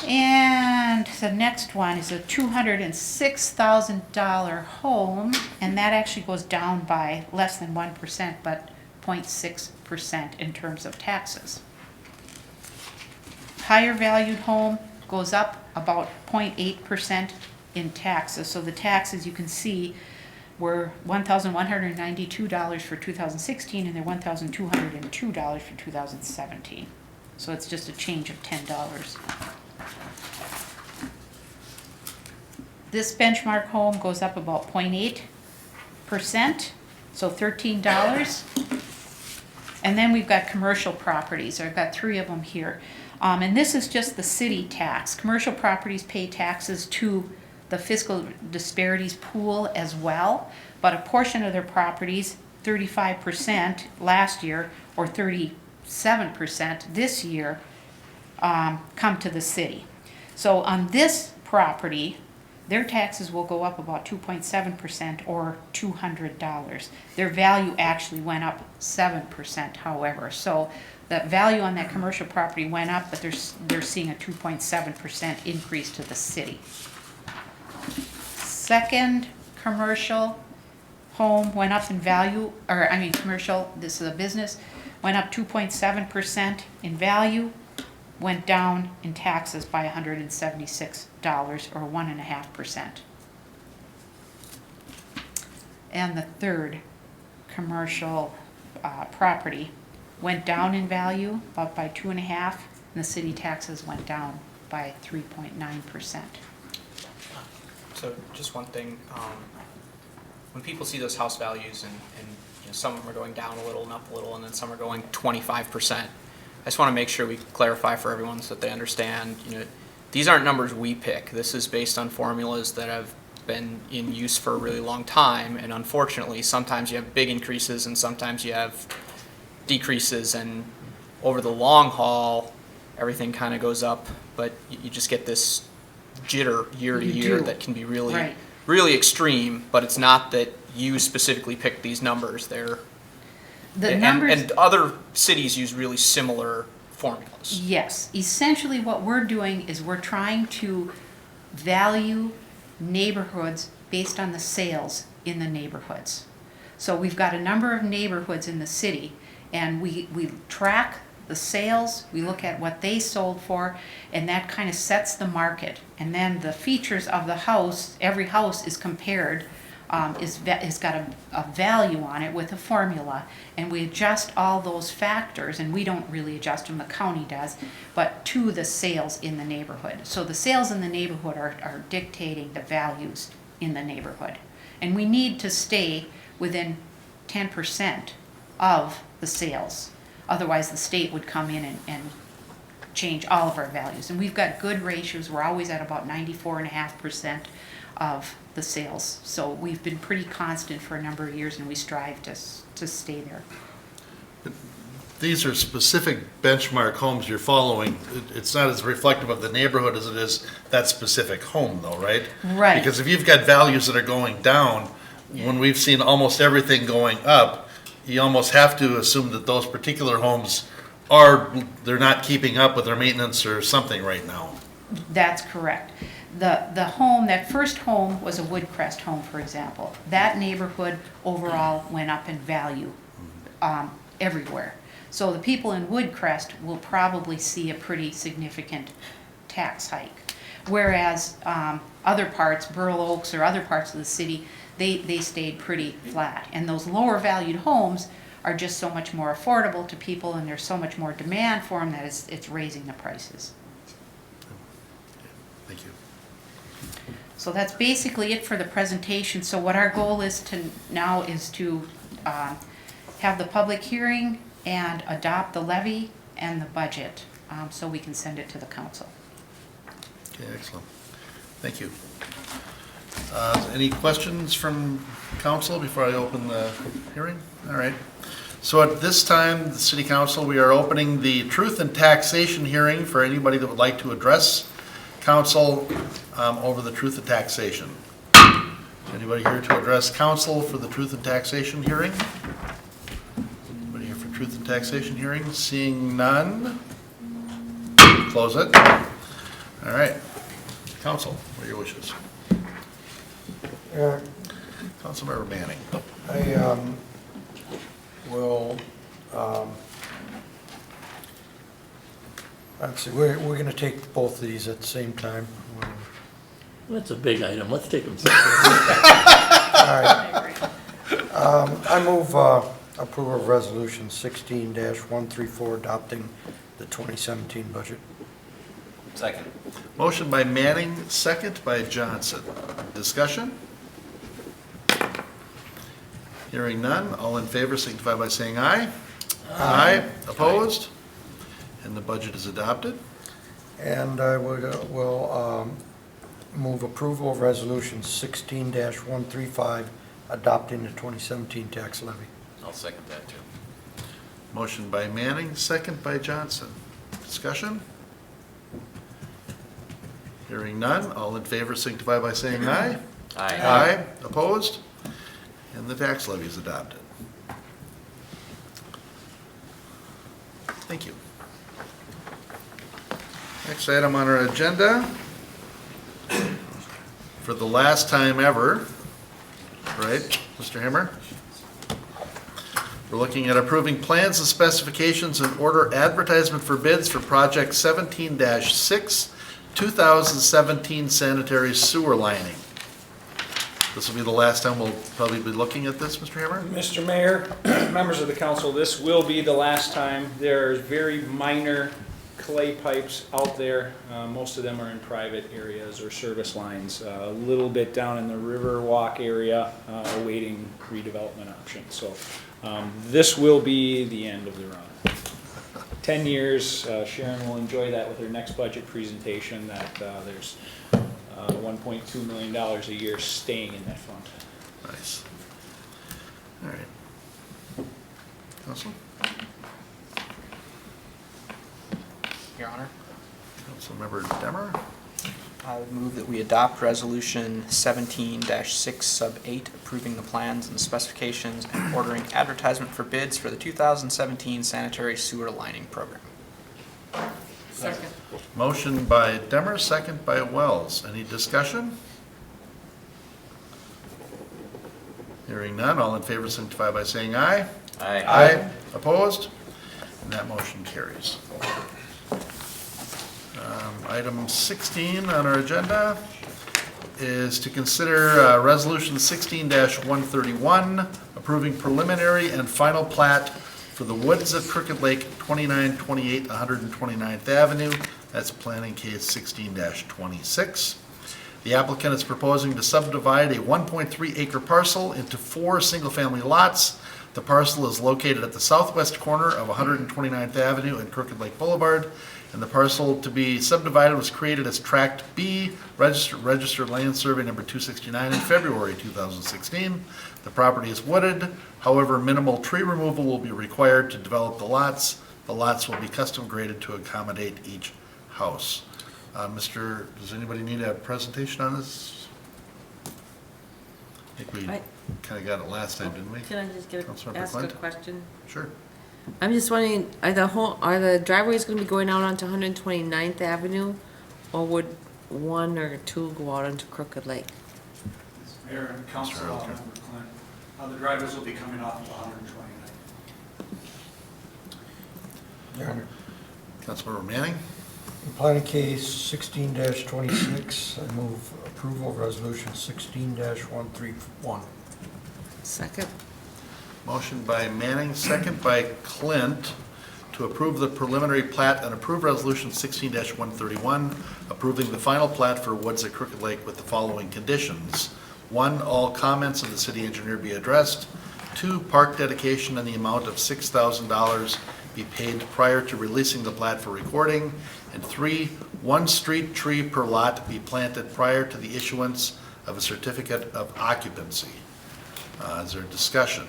I: And the next one is a $206,000 home, and that actually goes down by less than 1%, but 0.6% in terms of taxes. Higher valued home goes up about 0.8% in taxes. So the taxes, you can see, were $1,192 for 2016, and they're $1,202 for 2017. So it's just a change of $10. This benchmark home goes up about 0.8%, so $13. And then we've got commercial properties. I've got 3 of them here. And this is just the city tax. Commercial properties pay taxes to the fiscal disparities pool as well, but a portion of their properties, 35% last year or 37% this year, come to the city. So on this property, their taxes will go up about 2.7% or $200. Their value actually went up 7%, however. So the value on that commercial property went up, but they're seeing a 2.7% increase to the city. Second commercial home went up in value, commercial, this is a business, went up 2.7% in value, went down in taxes by $176 or 1.5%. And the third commercial property went down in value about by 2.5%, and the city taxes went down by 3.9%.
D: So just one thing, when people see those house values and some of them are going down a little and up a little, and then some are going 25%, I just want to make sure we clarify for everyone so that they understand, these aren't numbers we pick. This is based on formulas that have been in use for a really long time, and unfortunately, sometimes you have big increases and sometimes you have decreases, and over the long haul, everything kind of goes up, but you just get this jitter year to year that can be really,
I: right,
D: really extreme, but it's not that you specifically picked these numbers. They're and other cities use really similar formulas.
I: Yes, essentially what we're doing is we're trying to value neighborhoods based on the sales in the neighborhoods. So we've got a number of neighborhoods in the city, and we track the sales, we look at what they sold for, and that kind of sets the market. And then the features of the house, every house is compared, has got a value on it with a formula, and we adjust all those factors, and we don't really adjust them, the county does, but to the sales in the neighborhood. So the sales in the neighborhood are dictating the values in the neighborhood. And we need to stay within 10% of the sales. Otherwise, the state would come in and change all of our values. And we've got good ratios. We're always at about 94.5% of the sales. So we've been pretty constant for a number of years, and we strive to stay there.
A: These are specific benchmark homes you're following. It's not as reflective of the neighborhood as it is that specific home, though, right?
I: Right.
A: Because if you've got values that are going down, when we've seen almost everything going up, you almost have to assume that those particular homes they're not keeping up with their maintenance or something right now.
I: That's correct. The home, that first home was a Woodcrest home, for example. That neighborhood overall went up in value everywhere. So the people in Woodcrest will probably see a pretty significant tax hike. Whereas other parts, Burl Oaks or other parts of the city, they stayed pretty flat. And those lower valued homes are just so much more affordable to people, and there's so much more demand for them that it's raising the prices.
A: Thank you.
I: So that's basically it for the presentation. So what our goal is now is to have the public hearing and adopt the levy and the budget, so we can send it to the council.
A: Okay, excellent. Thank you. Any questions from council before I open the hearing? All right. So at this time, the city council, we are opening the truth and taxation hearing for anybody that would like to address council over the truth and taxation. Anybody here to address council for the truth and taxation hearing? Anybody here for truth and taxation hearing? Seeing none, close it. All right. Council, what are your wishes? Councilmember Manning.
H: I will, let's see, we're going to take both of these at the same time.
F: That's a big item. Let's take them.
H: All right. I move approval of resolution 16-134 adopting the 2017 budget.
F: Second.
A: Motion by Manning, second by Johnson. Discussion? Hearing none, all in favor signify by saying aye. Aye. Opposed? And the budget is adopted.
H: And I will move approval of resolution 16-135 adopting the 2017 tax levy.
F: I'll second that too.
A: Motion by Manning, second by Johnson. Discussion? Hearing none, all in favor signify by saying aye.
F: Aye.
A: Aye. Opposed? And the tax levy is adopted. Thank you. Next item on our agenda, for the last time ever, right, Mr. Hammer? We're looking at approving plans and specifications and order advertisement for bids for project 17-6, 2017 sanitary sewer lining. This will be the last time we'll probably be looking at this, Mr. Hammer?
K: Mr. Mayor, members of the council, this will be the last time. There's very minor clay pipes out there. Most of them are in private areas or service lines. A little bit down in the Riverwalk area, awaiting redevelopment options. So this will be the end of the run. 10 years, Sharon will enjoy that with her next budget presentation, that there's $1.2 million a year staying in that fund.
A: Nice. All right. Council?
D: Your Honor,
A: Councilmember Demmer?
D: I would move that we adopt Resolution 17-6 Sub 8, approving the plans and specifications and ordering advertisement for bids for the 2017 sanitary sewer lining program.
C: Second.
A: Motion by Demmer, second by Wells. Any discussion? Hearing none, all in favor signify by saying aye.
F: Aye.
A: Aye. Opposed? And that motion carries. Item 16 on our agenda is to consider Resolution 16-131, approving preliminary and final plat for the Woods at Crooked Lake, 2928 129th Avenue. That's planning case 16-26. The applicant is proposing to subdivide a 1.3 acre parcel into 4 single-family lots. The parcel is located at the southwest corner of 129th Avenue and Crooked Lake Boulevard, and the parcel to be subdivided was created as Tract B, registered land survey number 269 in February 2016. The property is wooded, however, minimal tree removal will be required to develop the lots. The lots will be custom graded to accommodate each house. Does anybody need a presentation on this? I think we kind of got it last time, didn't we?
C: Can I just
A: Councilmember
C: ask a
A: Clint?
C: question?
A: Sure.
C: I'm just wondering, are the driveways gonna be going out onto 129th Avenue? Or would 1 or 2 go out onto Crooked Lake?
J: Mayor and council,
A: Mr. Elker.
J: Member Clint, the drivers will be coming off of 129.
A: Councilmember Manning?
H: In planning case 16-26, I move approval of resolution 16-131.
C: Second.
A: Motion by Manning, second by Clint, to approve the preliminary plat and approve resolution 16-131, approving the final plat for Woods at Crooked Lake with the following conditions. 1, all comments of the city engineer be addressed. 2, park dedication in the amount of $6,000 be paid prior to releasing the plat for recording. And 3, 1 street tree per lot be planted prior to the issuance of a certificate of occupancy. Is there discussion?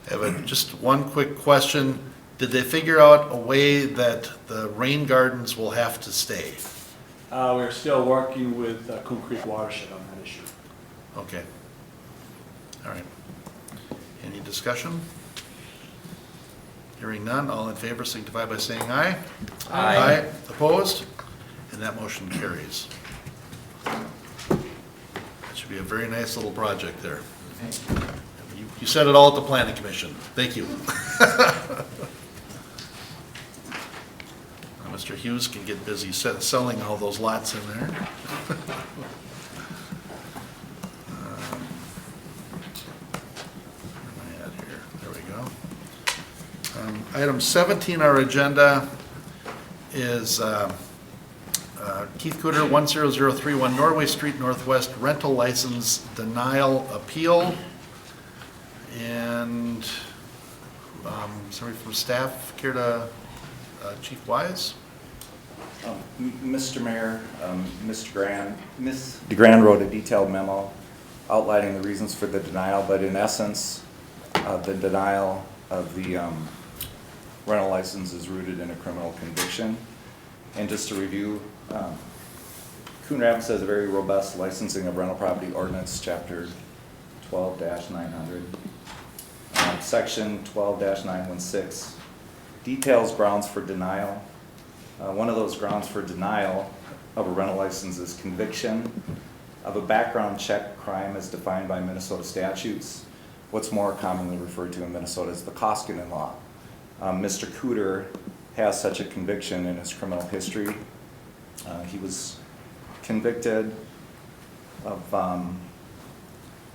A: I have just one quick question. Did they figure out a way that the rain gardens will have to stay?
J: We're still working with Coon Creek Watershed on that issue.
A: Okay. All right. Any discussion? Hearing none, all in favor signify by saying aye.
F: Aye.
A: Opposed? And that motion carries. That should be a very nice little project there. You said it all at the planning commission. Thank you. Now, Mr. Hughes can get busy selling all those lots in there. Where am I at here? There we go. Item 17 on our agenda is Keith Cooter, 10031 Norway Street Northwest rental license denial appeal. And somebody from staff care to, Chief Wise?
L: Mr. Mayor, Ms. DeGrand wrote a detailed memo outlining the reasons for the denial, but in essence, the denial of the rental license is rooted in a criminal conviction. And just to review, Coon Rapids has a very robust licensing of rental property ordinance, chapter 12-900. Section 12-916 details grounds for denial. One of those grounds for denial of a rental license is conviction of a background check crime as defined by Minnesota statutes. What's more commonly referred to in Minnesota is the Koskinen law. Mr. Cooter has such a conviction in his criminal history. He was convicted of,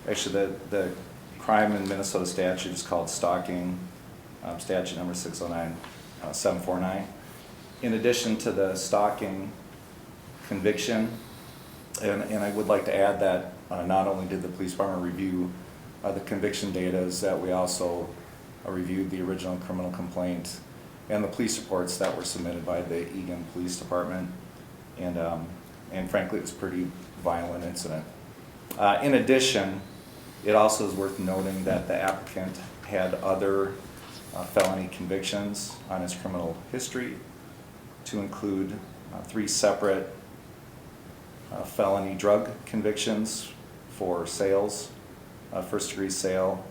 L: actually the crime in Minnesota statute is called stalking, statute number 609-749. In addition to the stalking conviction, and I would like to add that not only did the police department review the conviction data, is that we also reviewed the original criminal complaint and the police reports that were submitted by the Eagan Police Department, and frankly, it was a pretty violent incident. In addition, it also is worth noting that the applicant had other felony convictions on his criminal history, to include 3 separate felony drug convictions for sales, first-degree sale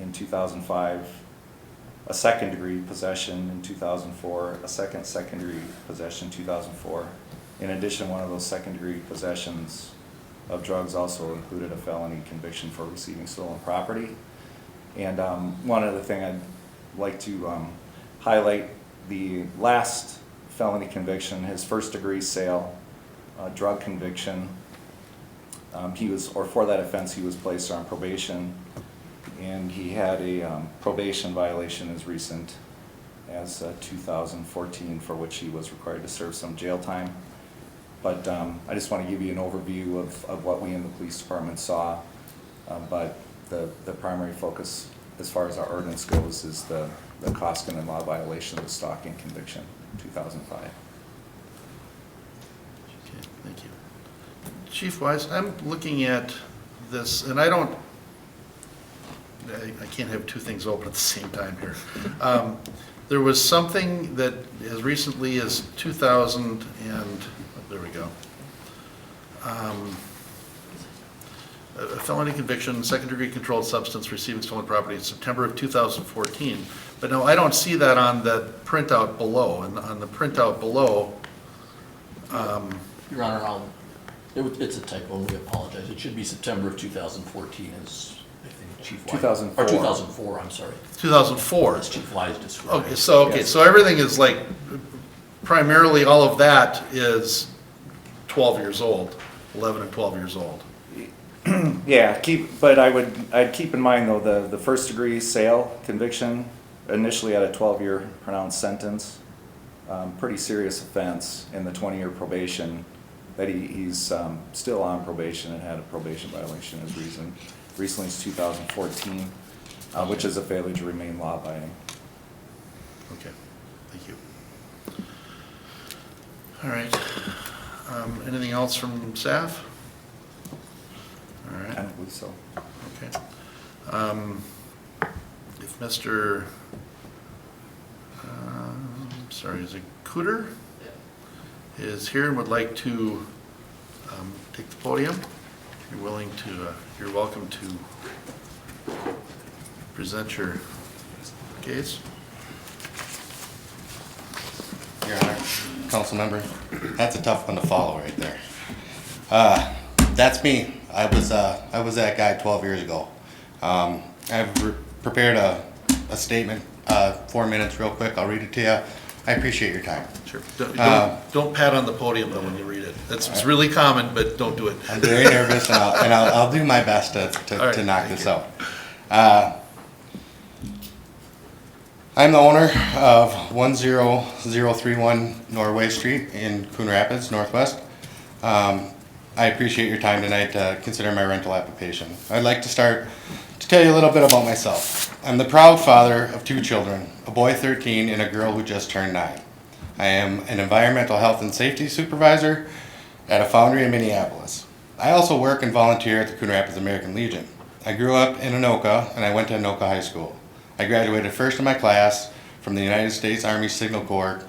L: in 2005, a second-degree possession in 2004, a second-degree possession in 2004. In addition, one of those second-degree possessions of drugs also included a felony conviction for receiving stolen property. And one other thing I'd like to highlight, the last felony conviction, his first-degree sale drug conviction, for that offense he was placed on probation, and he had a probation violation as recent as 2014, for which he was required to serve some jail time. But I just want to give you an overview of what we in the police department saw. But the primary focus, as far as our ordinance goes, is the Koskinen law violation of the stalking conviction, 2005.
A: Okay, thank you. Chief Wise, I'm looking at this, and I can't have two things open at the same time here. There was something that as recently as 2000 and, there we go. A felony conviction, second-degree controlled substance, receiving stolen property in September of 2014. But no, I don't see that on the printout below. And on the printout below,
F: Your Honor, it's a typo, and we apologize. It should be September of 2014, as I think Chief Wise.
L: 2004.
F: Or 2004, I'm sorry.
A: 2004.
F: As Chief Wise described.
A: Okay,
L: Yes.
A: so everything is like, primarily all of that is 12 years old, 11 and 12 years old.
L: Yeah, but I'd keep in mind though, the first degree sale conviction initially had a 12-year pronounced sentence, pretty serious offense, in the 20-year probation, that he's still on probation and had a probation violation as reason. Recently it's 2014, which is a failure to remain law-abiding.
A: Okay, thank you. All right. Anything else from staff? All right.
L: I don't believe so.
A: Okay. If Mr. Sorry, is it Cooter? Is here and would like to take the podium, if you're willing to, you're welcome to present your case.
M: Your Honor, council member, that's a tough one to follow right there. That's me. I was that guy 12 years ago. I've prepared a statement, 4 minutes real quick. I'll read it to you. I appreciate your time.
A: Sure. Don't pat on the podium though when you read it. It's really common, but don't do it.
M: I'm very nervous, and I'll do my best to
A: right,
M: knock this out. I'm the owner of 10031 Norway Street in Coon Rapids, Northwest. I appreciate your time tonight to consider my rental application. I'd like to start to tell you a little bit about myself. I'm the proud father of 2 children, a boy 13 and a girl who just turned 9. I am an environmental health and safety supervisor at a foundry in Minneapolis. I also work and volunteer at the Coon Rapids American Legion. I grew up in Anoka and I went to Anoka High School. I graduated first in my class from the United States Army Signal Corps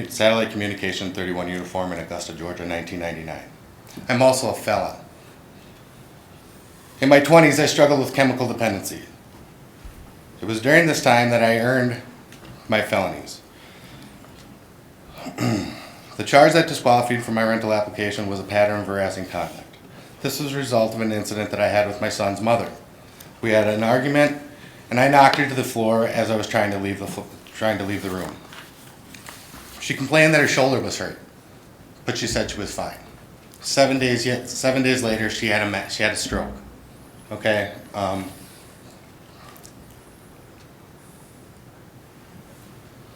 M: Satellite Communication 31 uniform in Augusta, Georgia, 1999. I'm also a felon. In my 20s, I struggled with chemical dependency. It was during this time that I earned my felonies. The charge that disqualified me from my rental application was a pattern of harassing conduct. This was a result of an incident that I had with my son's mother. We had an argument, and I knocked her to the floor as I was trying to leave the room. She complained that her shoulder was hurt, but she said she was fine. 7 days later, she had a stroke. Okay.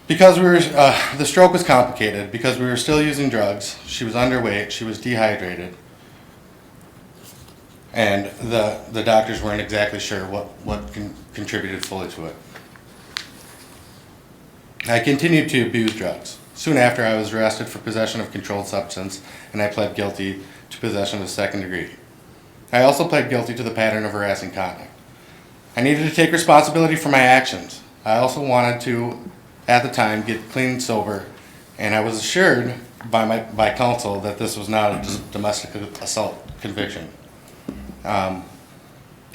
M: Because the stroke was complicated because we were still using drugs. She was underweight. She was dehydrated, and the doctors weren't exactly sure what contributed fully to it. I continued to abuse drugs. Soon after, I was arrested for possession of controlled substance, and I pled guilty to possession of second degree. I also pled guilty to the pattern of harassing conduct. I needed to take responsibility for my actions. I also wanted to, at the time, get clean and sober, and I was assured by counsel that this was not a domestic assault conviction.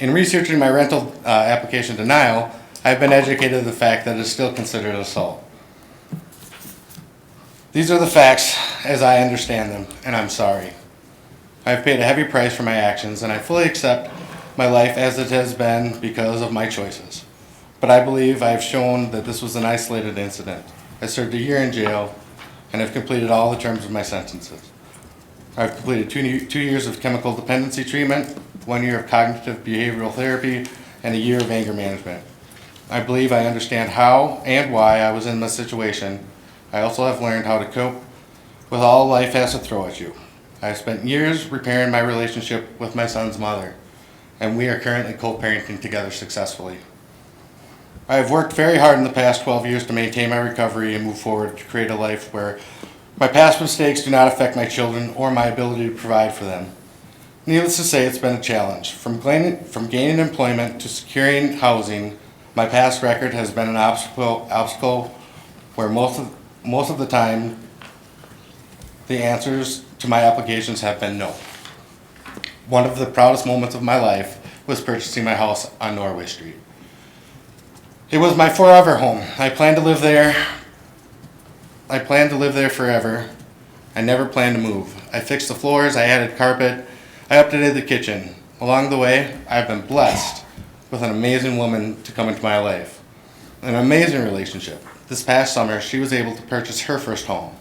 M: In researching my rental application denial, I've been educated of the fact that it is still considered assault. These are the facts as I understand them, and I'm sorry. I've paid a heavy price for my actions, and I fully accept my life as it has been because of my choices. But I believe I've shown that this was an isolated incident. I served a year in jail and have completed all the terms of my sentences. I've completed 2 years of chemical dependency treatment, 1 year of cognitive behavioral therapy, and a year of anger management. I believe I understand how and why I was in this situation. I also have learned how to cope with all life has to throw at you. I've spent years repairing my relationship with my son's mother, and we are currently co-parenting together successfully. I have worked very hard in the past 12 years to maintain my recovery and move forward to create a life where my past mistakes do not affect my children or my ability to provide for them. Needless to say, it's been a challenge. From gaining employment to securing housing, my past record has been an obstacle where most of the time the answers to my applications have been no. One of the proudest moments of my life was purchasing my house on Norway Street. It was my forever home. I planned to live there forever. I never planned to move. I fixed the floors, I added carpet, I updated the kitchen. Along the way, I've been blessed with an amazing woman to come into my life. An amazing relationship. This past summer, she was able to purchase her first home.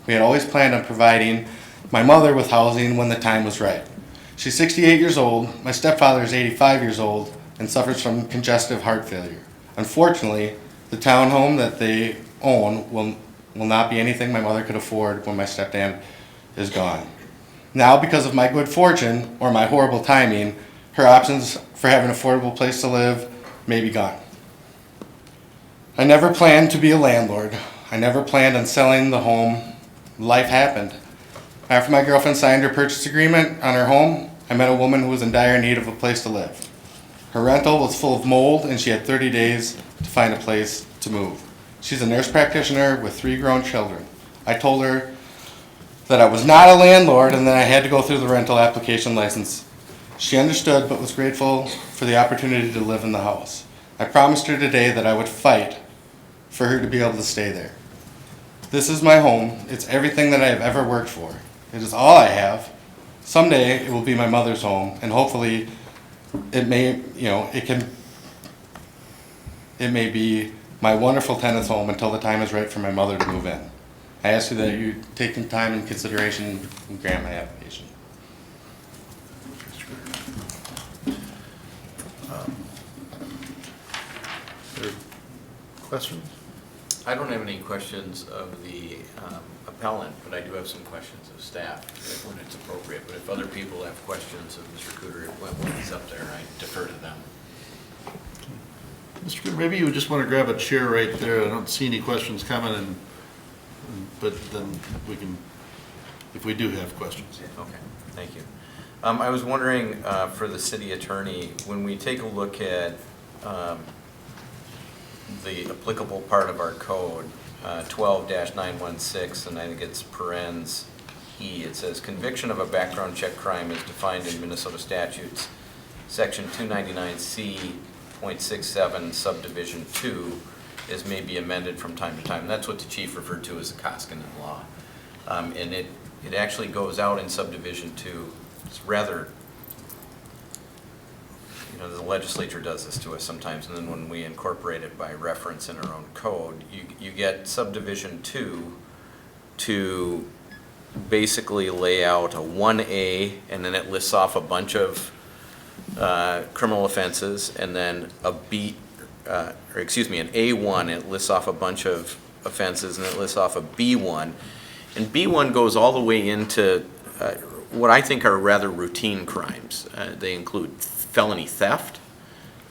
M: We had always planned on providing my mother with housing when the time was right. She's 68 years old, my stepfather is 85 years old, and suffers from congestive heart failure. Unfortunately, the townhome that they own will not be anything my mother could afford when my stepdad is gone. Now, because of my good fortune, or my horrible timing, her options for having an affordable place to live may be gone. I never planned to be a landlord. I never planned on selling the home. Life happened. After my girlfriend signed her purchase agreement on her home, I met a woman who was in dire need of a place to live. Her rental was full of mold and she had 30 days to find a place to move. She's a nurse practitioner with 3 grown children. I told her that I was not a landlord and that I had to go through the rental application license. She understood but was grateful for the opportunity to live in the house. I promised her today that I would fight for her to be able to stay there. This is my home. It's everything that I have ever worked for. It is all I have. Someday it will be my mother's home, and hopefully it may be my wonderful tenant's home until the time is right for my mother to move in. I ask you that you take some time in consideration and grant my application.
A: Questions?
N: I don't have any questions of the appellant, but I do have some questions of staff when it's appropriate. But if other people have questions of Mr. Cooter when he's up there, I defer to them.
A: Mr. Cooter, maybe you just want to grab a chair right there. I don't see any questions coming, but then we can, if we do have questions.
N: Okay, thank you. I was wondering for the city attorney, when we take a look at the applicable part of our code, 12-916, and I think it's parens E, it says conviction of a background check crime is defined in Minnesota statutes, section 299C.67, subdivision 2, is may be amended from time to time. That's what the chief referred to as the Koskinen law. And it actually goes out in subdivision 2. It's rather, the legislature does this to us sometimes, and then when we incorporate it by reference in our own code, you get subdivision 2 to basically lay out a 1A, and then it lists off a bunch of criminal offenses, and then an A1, it lists off a bunch of offenses, and it lists off a B1, and B1 goes all the way into what I think are rather routine crimes. They include felony theft,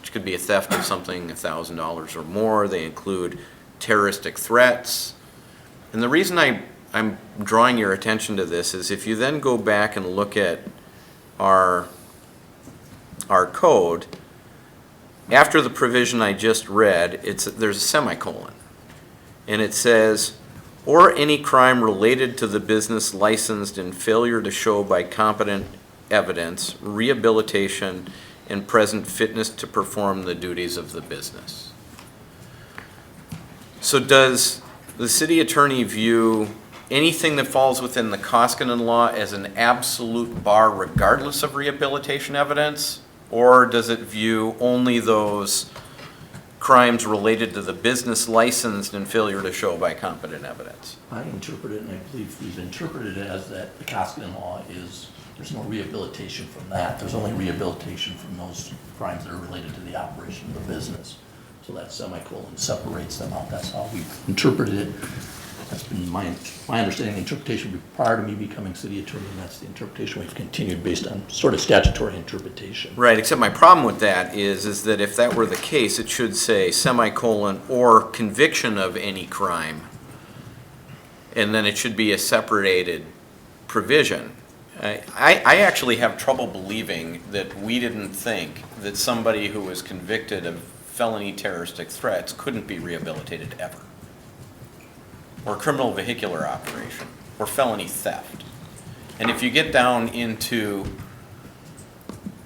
N: which could be a theft of something $1,000 or more. They include terroristic threats. And the reason I'm drawing your attention to this is if you then go back and look at our code, after the provision I just read, there's a semicolon. And it says, or any crime related to the business licensed in failure to show by competent evidence, rehabilitation, and present fitness to perform the duties of the business. So does the city attorney view anything that falls within the Koskinen law as an absolute bar regardless of rehabilitation evidence? Or does it view only those crimes related to the business licensed in failure to show by competent evidence?
F: I interpret it, and I believe we've interpreted it as that the Koskinen law is, there's no rehabilitation from that. There's only rehabilitation from those crimes that are related to the operation of the business. So that semicolon separates them out. That's how we've interpreted it. That's been my understanding, the interpretation prior to me becoming city attorney, and that's the interpretation we've continued based on sort of statutory interpretation.
N: Right, except my problem with that is that if that were the case, it should say semicolon or conviction of any crime, and then it should be a separated provision. I actually have trouble believing that we didn't think that somebody who was convicted of felony terroristic threats couldn't be rehabilitated ever, or criminal vehicular operation, or felony theft. And if you get down into,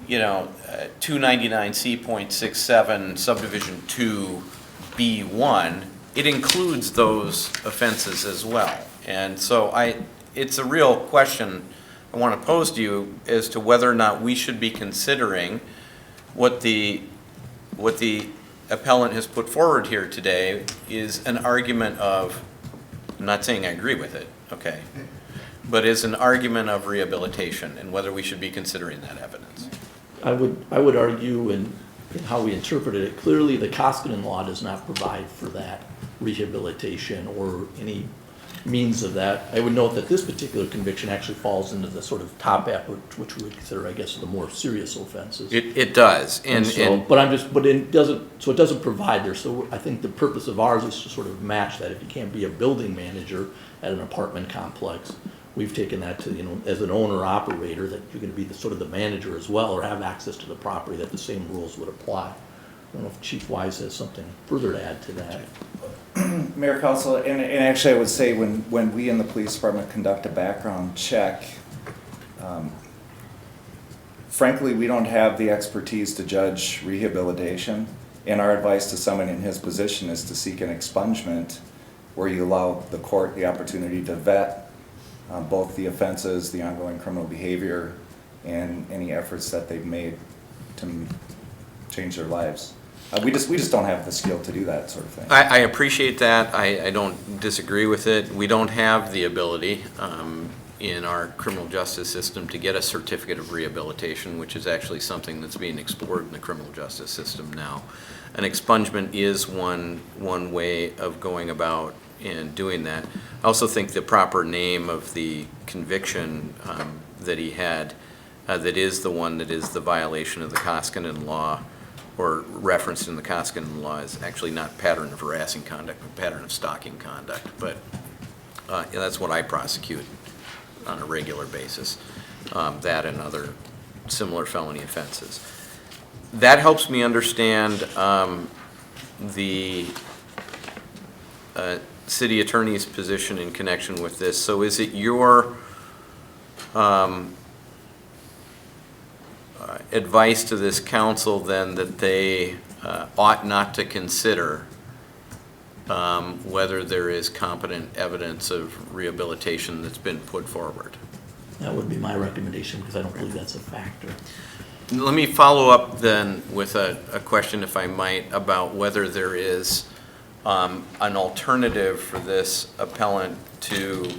N: 299C.67 subdivision 2B1, it includes those offenses as well. And so it's a real question I want to pose to you as to whether or not we should be considering what the appellant has put forward here today is an argument of, I'm not saying I agree with it, okay, but is an argument of rehabilitation and whether we should be considering that evidence.
F: I would argue in how we interpreted it, clearly the Koskinen law does not provide for that rehabilitation or any means of that. I would note that this particular conviction actually falls into the sort of top app, which we would consider, I guess, the more serious offenses.
N: It does,
F: but it doesn't provide there. So I think the purpose of ours is to sort of match that. If you can't be a building manager at an apartment complex, we've taken that to, as an owner operator, that you're gonna be the sort of the manager as well, or have access to the property, that the same rules would apply. I don't know if Chief Wise has something further to add to that.
L: Mayor, Council, and actually I would say when we in the police department conduct a background check, frankly, we don't have the expertise to judge rehabilitation. And our advice to someone in his position is to seek an expungement where you allow the court the opportunity to vet both the offenses, the ongoing criminal behavior, and any efforts that they've made to change their lives. We just don't have the skill to do that sort of thing.
N: I appreciate that. I don't disagree with it. We don't have the ability in our criminal justice system to get a certificate of rehabilitation, which is actually something that's being explored in the criminal justice system now. An expungement is one way of going about and doing that. I also think the proper name of the conviction that he had, that is the one that is the violation of the Koskinen law, or referenced in the Koskinen law, is actually not pattern of harassing conduct, but pattern of stalking conduct. But that's what I prosecute on a regular basis, that and other similar felony offenses. That helps me understand the city attorney's position in connection with this. So is it your advice to this council then that they ought not to consider whether there is competent evidence of rehabilitation that's been put forward?
F: That would be my recommendation, because I don't believe that's a factor.
N: Let me follow up then with a question, if I might, about whether there is an alternative for this appellant to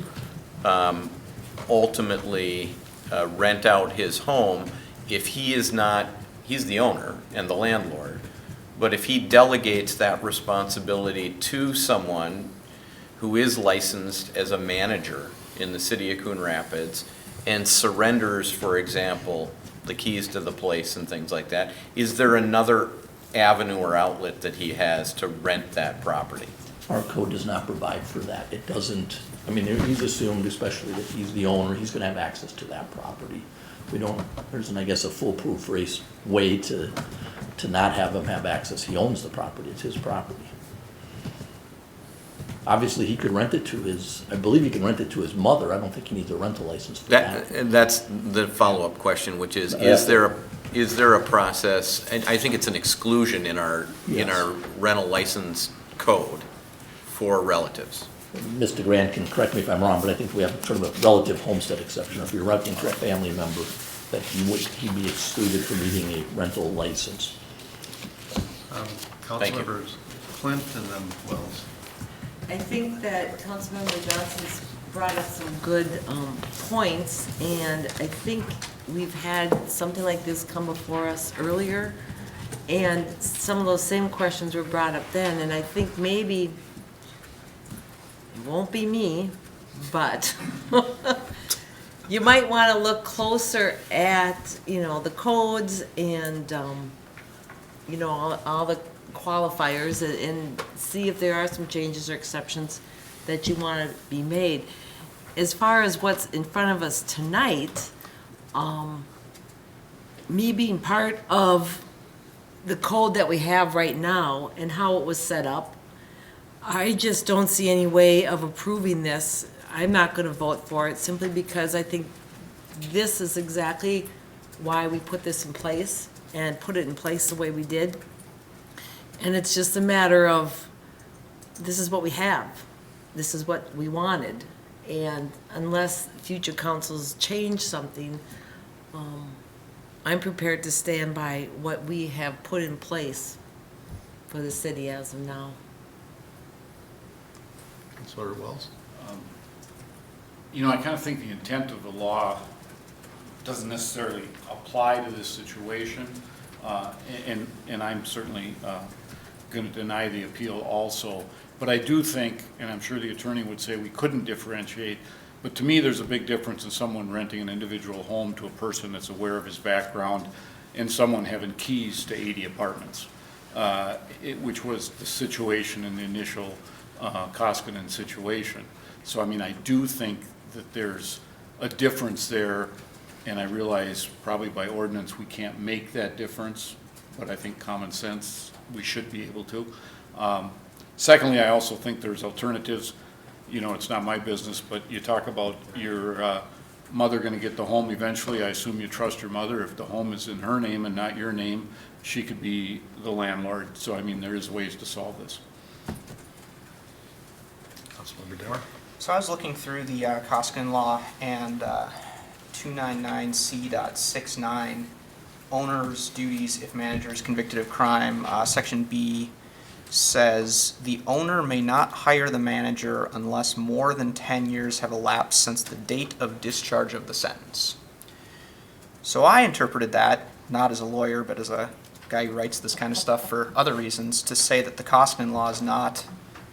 N: ultimately rent out his home if he is not, he's the owner and the landlord, but if he delegates that responsibility to someone who is licensed as a manager in the city of Coon Rapids and surrenders, for example, the keys to the place and things like that, is there another avenue or outlet that he has to rent that property?
F: Our code does not provide for that. It doesn't, I mean, he's assumed, especially that he's the owner, he's gonna have access to that property. We don't, there isn't, I guess, a foolproof way to not have him have access. He owns the property, it's his property. Obviously, he could rent it to his, I believe he can rent it to his mother. I don't think he needs a rental license for that.
N: And that's the follow-up question, which is there a process, and I think it's an exclusion in our rental license code for relatives.
F: Mr. Grant can correct me if I'm wrong, but I think we have sort of a relative homestead exception. If you're renting to a family member, that he'd be excluded from needing a rental license.
A: Councilmembers Clint and then Wells.
C: I think that Councilmember Johnson's brought up some good points, and I think we've had something like this come before us earlier, and some of those same questions were brought up then, and I think maybe, it won't be me, but you might want to look closer at, the codes and, all the qualifiers and see if there are some changes or exceptions that you want to be made. As far as what's in front of us tonight, me being part of the code that we have right now and how it was set up, I just don't see any way of approving this. I'm not going to vote for it simply because I think this is exactly why we put this in place and put it in place the way we did. And it's just a matter of, this is what we have. This is what we wanted. And unless future councils change something, I'm prepared to stand by what we have put in place for the city as of now.
A: Councilor Wells?
J: I kind of think the intent of the law doesn't necessarily apply to this situation, and I'm certainly going to deny the appeal also. But I do think, and I'm sure the attorney would say we couldn't differentiate, but to me there's a big difference in someone renting an individual home to a person that's aware of his background and someone having keys to 80 apartments, which was the situation in the initial Koskinen situation. So I mean, I do think that there's a difference there, and I realize probably by ordinance, we can't make that difference, but I think common sense, we should be able to. Secondly, I also think there's alternatives. You know, it's not my business, but you talk about your mother gonna get the home eventually. I assume you trust your mother. If the home is in her name and not your name, she could be the landlord. So, I mean, there is ways to solve this.
A: Councilmember Demmer?
D: So I was looking through the Koskinen law and 299C.69, owner's duties if manager is convicted of crime. Section B says the owner may not hire the manager unless more than 10 years have elapsed since the date of discharge of the sentence. So I interpreted that, not as a lawyer, but as a guy who writes this kind of stuff for other reasons, to say that the Koskinen law is not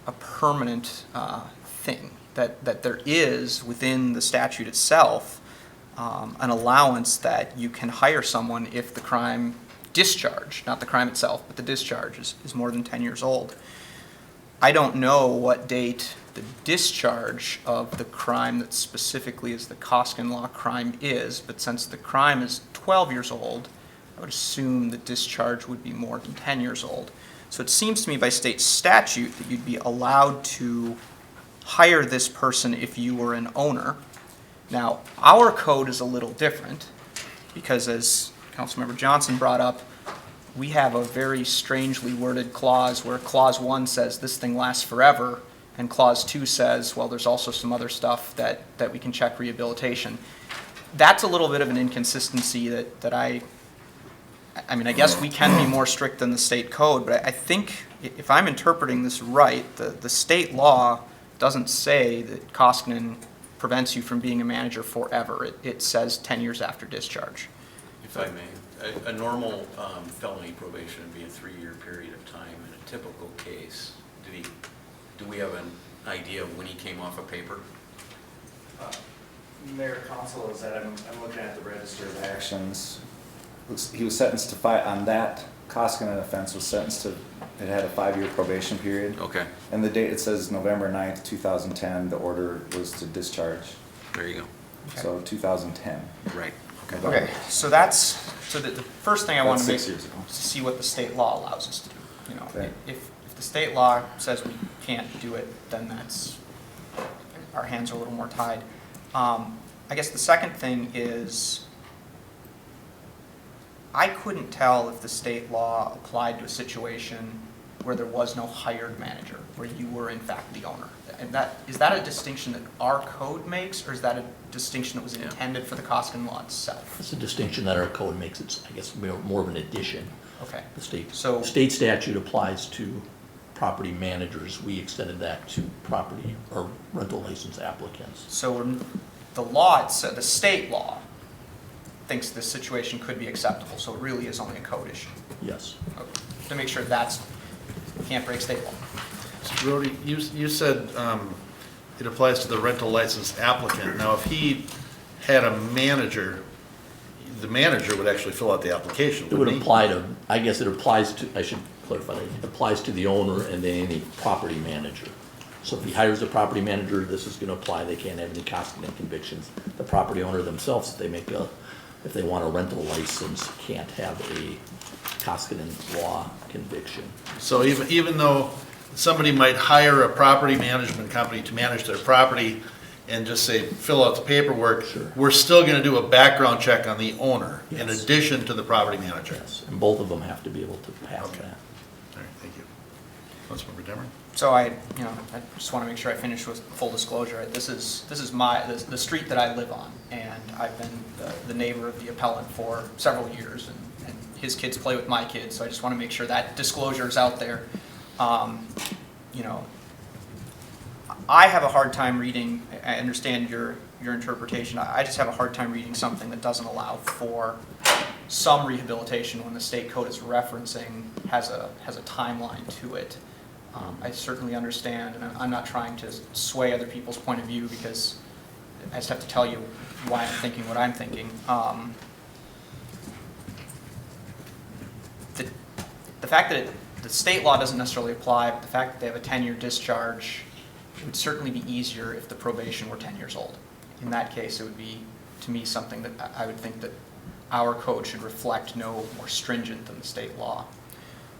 D: a permanent thing, that there is within the statute itself an allowance that you can hire someone if the crime discharge, not the crime itself, but the discharge is more than 10 years old. I don't know what date the discharge of the crime that specifically is the Koskinen law crime is, but since the crime is 12 years old, I would assume the discharge would be more than 10 years old. So it seems to me by state statute that you'd be allowed to hire this person if you were an owner. Now, our code is a little different because, as Councilmember Johnson brought up, we have a very strangely worded clause where clause 1 says this thing lasts forever, and clause 2 says, well, there's also some other stuff that we can check rehabilitation. That's a little bit of an inconsistency that I mean, I guess we can be more strict than the state code, but I think if I'm interpreting this right, the state law doesn't say that Koskinen prevents you from being a manager forever. It says 10 years after discharge.
N: If I may, a normal felony probation would be a 3-year period of time. In a typical case, do we have an idea of when he came off a paper?
L: Mayor, council, is that I'm looking at the register of actions. He was sentenced to on that Koskinen offense was sentenced to, it had a 5-year probation period.
N: Okay.
L: And the date, it says November 9th, 2010, the order was to discharge.
N: There you go.
L: So 2010.
N: Right.
D: Okay, so the first thing I want to make
L: That's 6 years ago.
D: is to see what the state law allows us to do. You know,
L: Okay.
D: if the state law says we can't do it, then that's, our hands are a little more tied. I guess the second thing is, I couldn't tell if the state law applied to a situation where there was no hired manager, where you were in fact the owner. And is that a distinction that our code makes, or is that a distinction that was intended for the Koskinen law itself?
F: It's a distinction that our code makes. It's, I guess, more of an addition.
D: Okay.
F: The state statute applies to property managers. We extended that to property or rental license applicants.
D: So the law, the state law, thinks this situation could be acceptable, so it really is only a code issue.
F: Yes.
D: Okay. To make sure can't break state law.
A: So Brody, you said it applies to the rental license applicant. Now, if he had a manager, the manager would actually fill out the application,
F: It would apply to, I guess it applies to, I should clarify, it applies to the owner and then any property manager. So if he hires a property manager, this is gonna apply. They can't have any Koskinen convictions. The property owner themselves, if they want a rental license, can't have a Koskinen law conviction.
A: So even though somebody might hire a property management company to manage their property and just say, fill out the paperwork,
F: Sure.
A: We're still gonna do a background check on the owner in
F: Yes.
A: addition to the property manager.
F: Yes, and both of them have to be able to pass
A: Okay.
F: that.
A: All right, thank you. Councilmember Demmer?
D: So I just want to make sure I finish with full disclosure. This is the street that I live on, and I've been the neighbor of the appellant for several years, and his kids play with my kids, so I just want to make sure that disclosure is out there. I have a hard time reading, I understand your interpretation, I just have a hard time reading something that doesn't allow for some rehabilitation when the state code is referencing has a timeline to it. I certainly understand, and I'm not trying to sway other people's point of view because I just have to tell you why I'm thinking what I'm thinking. The fact that the state law doesn't necessarily apply, but the fact that they have a 10-year discharge, it would certainly be easier if the probation were 10 years old. in that case, it would be, to me, something that I would think that our code should reflect no more stringent than the state law.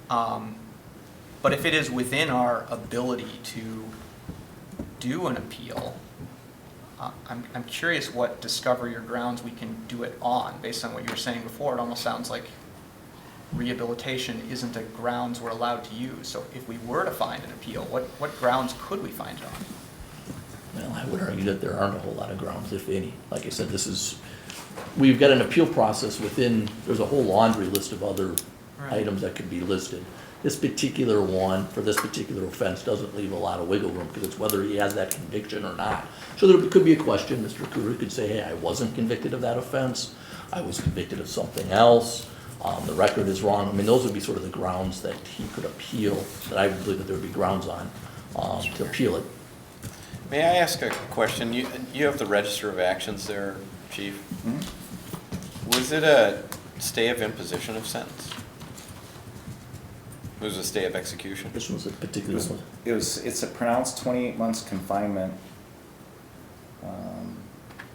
D: But if it is within our ability to do an appeal, I'm curious what discovery or grounds we can do it on. Based on what you were saying before, it almost sounds like rehabilitation isn't a grounds we're allowed to use. So if we were to find an appeal, what grounds could we find it on?
F: Well, I would argue that there aren't a whole lot of grounds, if any. Like I said, we've got an appeal process within, there's a whole laundry list of other items that could be listed. This particular one, for this particular offense, doesn't leave a lot of wiggle room, because it's whether he has that conviction or not. So there could be a question, Mr. Cooter could say, hey, I wasn't convicted of that offense, I was convicted of something else, the record is wrong. I mean, those would be sort of the grounds that he could appeal, that I would believe that there would be grounds on, to appeal it.
N: May I ask a question? You have the register of actions there, Chief.
L: Mm-hmm.
N: Was it a stay of imposition of sentence? It was a stay of execution?
F: This was a particular one.
L: It's a pronounced 28 months confinement.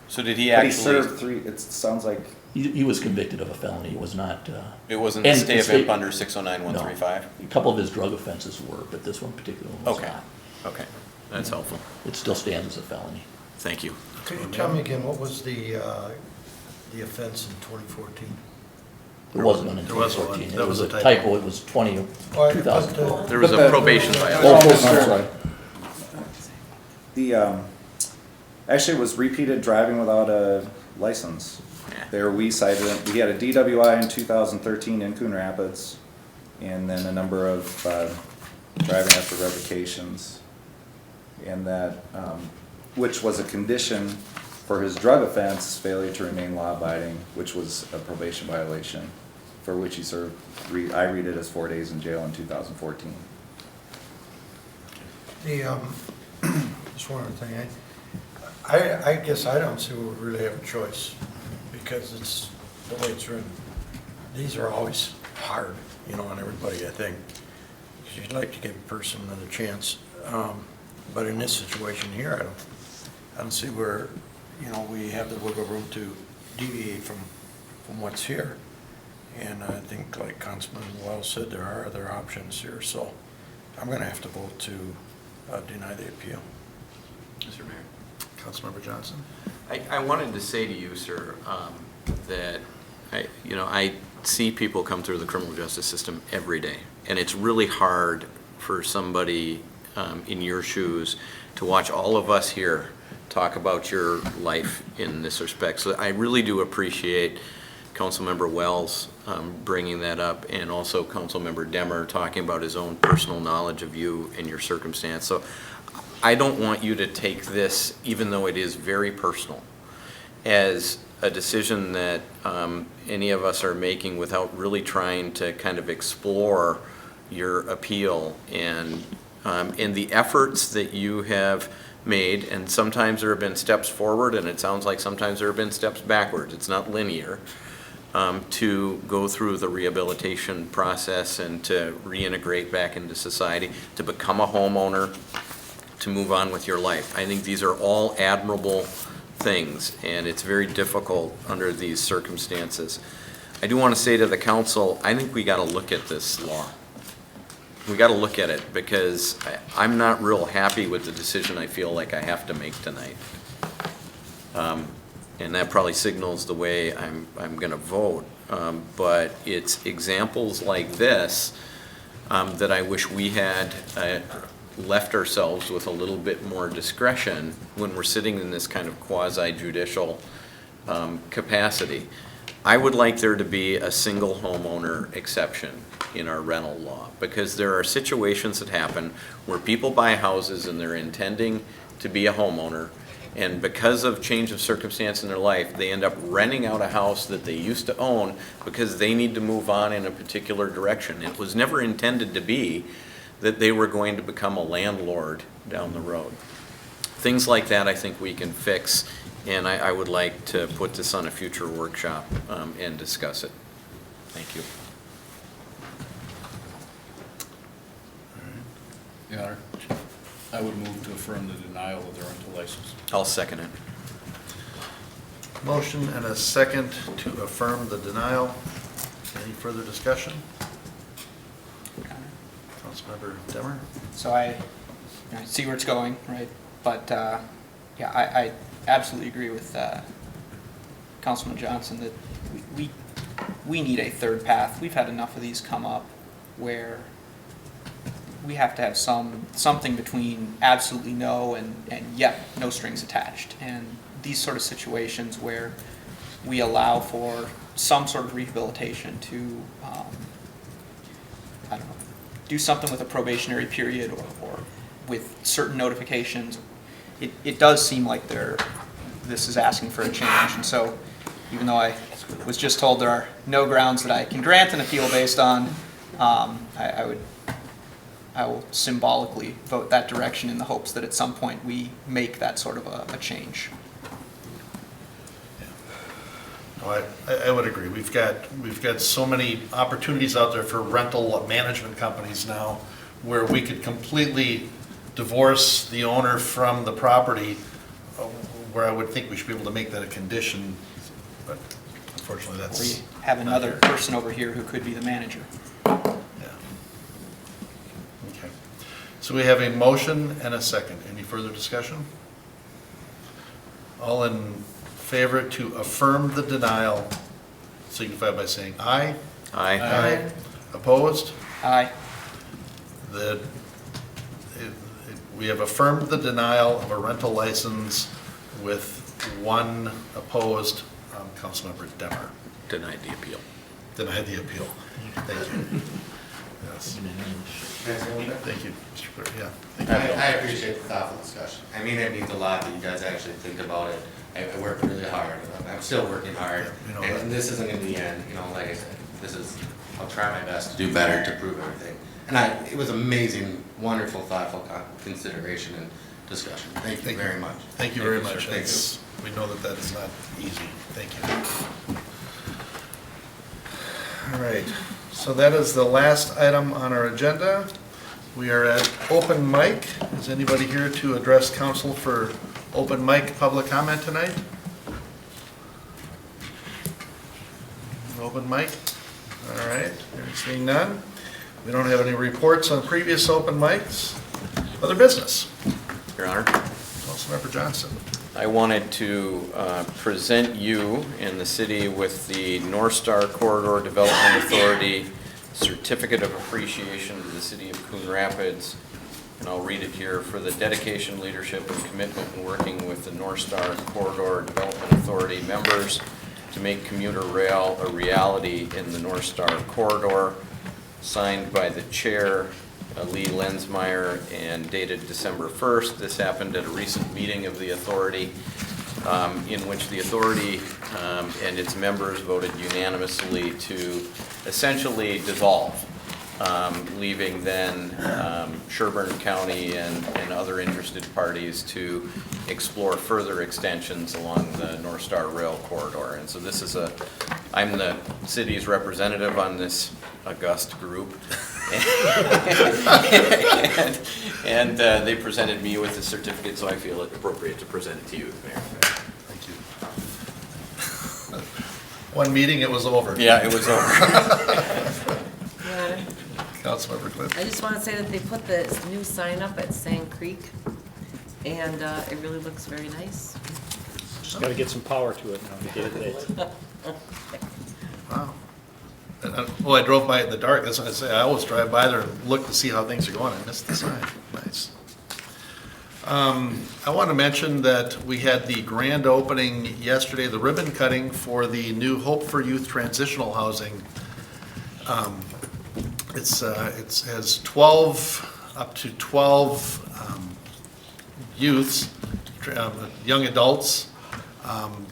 N: So did he
L: But
N: actually?
L: he served 3, it sounds like.
F: He was convicted of a felony, it was not.
N: It wasn't a stay of imp under 609-135?
F: No. A couple of his drug offenses were, but this one particular one was
N: Okay.
F: not.
N: Okay, that's helpful.
F: It still stands as a felony.
N: Thank you.
H: Could you tell me again, what was the offense in 2014?
F: There wasn't one in
A: There was one.
F: 2014.
A: That
F: It was
A: was
F: a
A: a
F: typo, it was 2012.
N: There was a probation violation.
F: Oh, I'm sorry.
L: Actually, it was repeated driving without a license.
N: Yeah.
L: There we cited him. We had a DWI in 2013 in Coon Rapids, and then a number of driving after revocations. And that, which was a condition for his drug offense, failure to remain law-abiding, which was a probation violation, for which he served, I read it as 4 days in jail in 2014.
H: Just one other thing, I guess I don't see we really have a choice, because it's the way it's written. These are always hard, on everybody, I think. 'Cause you'd like to give a person another chance. But in this situation here, I don't see where, we have the wiggle room to deviate from what's here. And I think, like Councilman Wells said, there are other options here, so I'm gonna have to vote to deny the appeal.
N: Mr. Mayor.
A: Councilmember Johnson?
N: I wanted to say to you, sir, that I see people come through the criminal justice system every day, and it's really hard for somebody in your shoes to watch all of us here talk about your life in this respect. So I really do appreciate Councilmember Wells bringing that up, and also Councilmember Demmer talking about his own personal knowledge of you and your circumstance. So I don't want you to take this, even though it is very personal, as a decision that any of us are making without really trying to kind of explore your appeal and the efforts that you have made. And sometimes there have been steps forward, and it sounds like sometimes there have been steps backwards. It's not linear. To go through the rehabilitation process and to reintegrate back into society, to become a homeowner, to move on with your life. I think these are all admirable things, and it's very difficult under these circumstances. I do want to say to the council, I think we got to look at this law. We got to look at it, because I'm not real happy with the decision I feel like I have to make tonight. And that probably signals the way I'm going to vote. But it's examples like this that I wish we had left ourselves with a little bit more discretion when we're sitting in this kind of quasi-judicial capacity. I would like there to be a single homeowner exception in our rental law, because there are situations that happen where people buy houses and they're intending to be a homeowner, and because of change of circumstance in their life, they end up renting out a house that they used to own because they need to move on in a particular direction. It was never intended to be that they were going to become a landlord down the road. Things like that I think we can fix, and I would like to put this on a future workshop and discuss it. Thank you.
J: Your Honor, I would move to affirm the denial of the rental license.
N: I'll second it.
A: Motion and a second to affirm the denial. Any further discussion? Councilmember Demmer?
D: So I see where it's going, right? But, yeah, I absolutely agree with Councilman Johnson that we need a third path. We've had enough of these come up where we have to have something between absolutely no and yep, no strings attached. And these sort of situations where we allow for some sort of rehabilitation to, I don't know, do something with a probationary period or with certain notifications, it does seem like this is asking for a change. And so even though I was just told there are no grounds that I can grant an appeal based on, I will symbolically vote that direction in the hopes that at some point we make that sort of a change.
A: No, I would agree. We've got so many opportunities out there for rental management companies now where we could completely divorce the owner from the property, where I would think we should be able to make that a condition, but unfortunately that's.
D: Or you have another person over here who could be the manager.
A: Yeah. Okay. So we have a motion and a second. Any further discussion? All in favor to affirm the denial, signify by saying aye.
N: Aye.
A: Aye. Opposed?
D: Aye.
A: We have affirmed the denial of a rental license with one opposed, Councilmember Demmer.
N: Denied the appeal.
A: Denied the appeal. Thank you. Yes. Thank you, Mr. Clerk. Yeah. Thank you.
M: I appreciate the thoughtful discussion. I mean, it means a lot that you guys actually think about it. I worked really hard. I'm still working hard.
A: Yeah, you know
M: And this isn't in the end, like I said, I'll try my best to do better to prove everything. And it was amazing, wonderful, thoughtful consideration and discussion. Thank you very much.
A: Thank you very much.
M: Sir. Thank
A: It's- We know that that is not easy. Thank you. All right, so that is the last item on our agenda. We are at open mic. Is anybody here to address council for open mic public comment tonight? Open mic? All right, seeing none. We don't have any reports on previous open mics. Other business?
N: Your Honor.
A: Councilmember Johnson.
N: I wanted to present you and the city with the North Star Corridor Development Authority Certificate of Appreciation to the City of Coon Rapids. And I'll read it here. For the dedication, leadership, and commitment in working with the North Star Corridor Development Authority members to make commuter rail a reality in the North Star Corridor. Signed by the chair, Lee Lensmeyer, and dated December 1st. This happened at a recent meeting of the authority in which the authority and its members voted unanimously to essentially dissolve, leaving then Sherburne County and other interested parties to explore further extensions along the North Star Rail Corridor. And so this is I'm the city's representative on this august group. and they presented me with the certificate, so I feel it appropriate to present it to you, Mayor.
A: Thank you. One meeting, it was over.
N: Yeah, it was over.
C: Yeah.
A: Councilmember Cliff.
C: I just want to say that they put the new sign up at Sand Creek, and it really looks very nice.
K: Just gotta get some power to it now to get it lit.
A: Wow. Well, I drove by it in the dark. That's what I say. I always drive by there and look to see how things are going. I missed the sign. Nice. I want to mention that we had the grand opening yesterday, the ribbon cutting for the new Hope for Youth transitional housing. It has 12, up to 12 youths, young adults,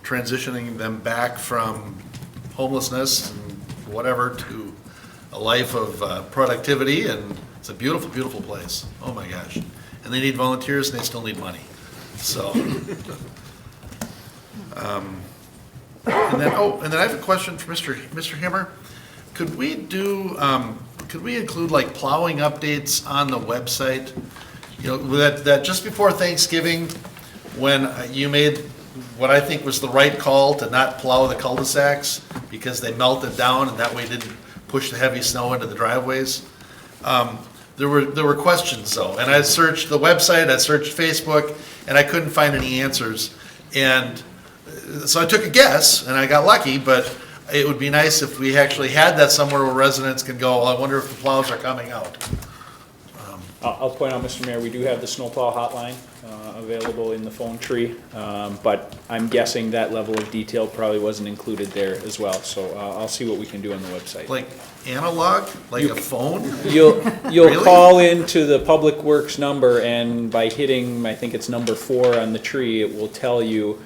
A: transitioning them back from homelessness and whatever to a life of productivity, and it's a beautiful, beautiful place. Oh my gosh. And they need volunteers and they still need money. So, and then I have a question for Mr. Himmer. Could we include like plowing updates on the website? You know, that just before Thanksgiving, when you made what I think was the right call to not plow the cul-de-sacs because they melted down and that way didn't push the heavy snow into the driveways. There were questions though, and I searched the website, I searched Facebook, and I couldn't find any answers. And so I took a guess, and I got lucky, but it would be nice if we actually had that somewhere where residents can go, well, I wonder if the plows are coming out.
K: I'll point out, Mr. Mayor, we do have the snowplow hotline available in the phone tree, but I'm guessing that level of detail probably wasn't included there as well, so I'll see what we can do on the website.
A: Like analog, like a phone?
K: You'll
A: Really?
K: call into the Public Works number, and by hitting, I think it's number 4 on the tree, it will tell you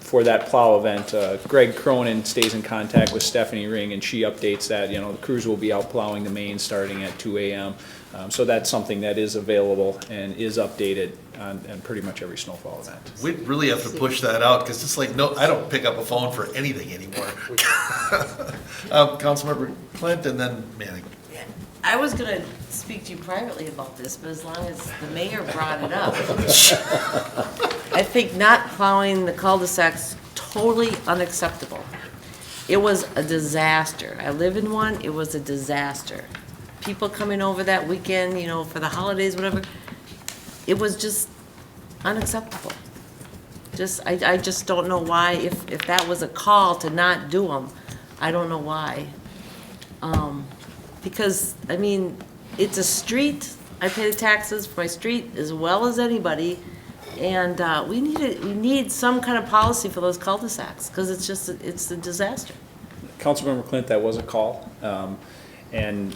K: for that plow event. Greg Cronin stays in contact with Stephanie Ring, and she updates that, you know, the crews will be out plowing the main starting at 2 a.m. So that's something that is available and is updated on pretty much every snowfall event.
A: We'd really have to push that out, because it's like, no, I don't pick up a phone for anything anymore. Councilmember Clint and then Manning.
C: I was gonna speak to you privately about this, but as long as the mayor brought it up. I think not plowing the cul-de-sacs totally unacceptable. It was a disaster. I live in one, it was a disaster. People coming over that weekend, you know, for the holidays, whatever, it was just unacceptable. I just don't know why, if that was a call to not do them, I don't know why. Because, I mean, it's a street, I pay the taxes for my street as well as anybody, and we need some kind of policy for those cul-de-sacs, because it's a disaster.
K: Councilmember Clint, that was a call, and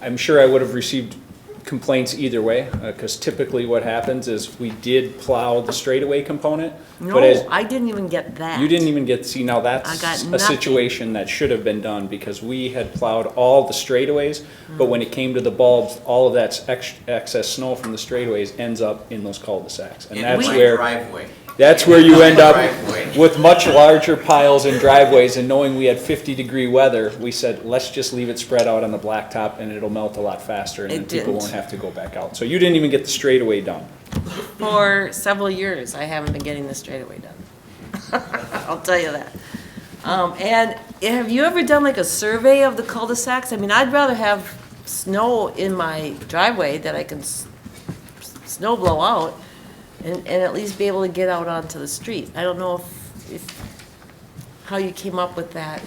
K: I'm sure I would have received complaints either way, because typically what happens is we did plow the straightaway component.
C: No,
K: but as
C: I didn't even get that.
K: you didn't even get, see, now that's
C: I got
K: a
C: nothing.
K: situation that should have been done, because we had plowed all the straightaways, but when it came to the bulbs, all of that excess snow from the straightaways ends up in those cul-de-sacs. And that's where,
N: Driveway.
K: that's where you end up
N: Driveway.
K: with much larger piles in driveways, and knowing we had 50-degree weather, we said, let's just leave it spread out on the blacktop and it'll melt a lot faster, and
C: It
K: then people
C: didn't.
K: won't have to go back out. So you didn't even get the straightaway done.
C: For several years, I haven't been getting this straightaway done. I'll tell you that. And have you ever done like a survey of the cul-de-sacs? I mean, I'd rather have snow in my driveway that I can snow blow out and at least be able to get out onto the street. I don't know how you came up with that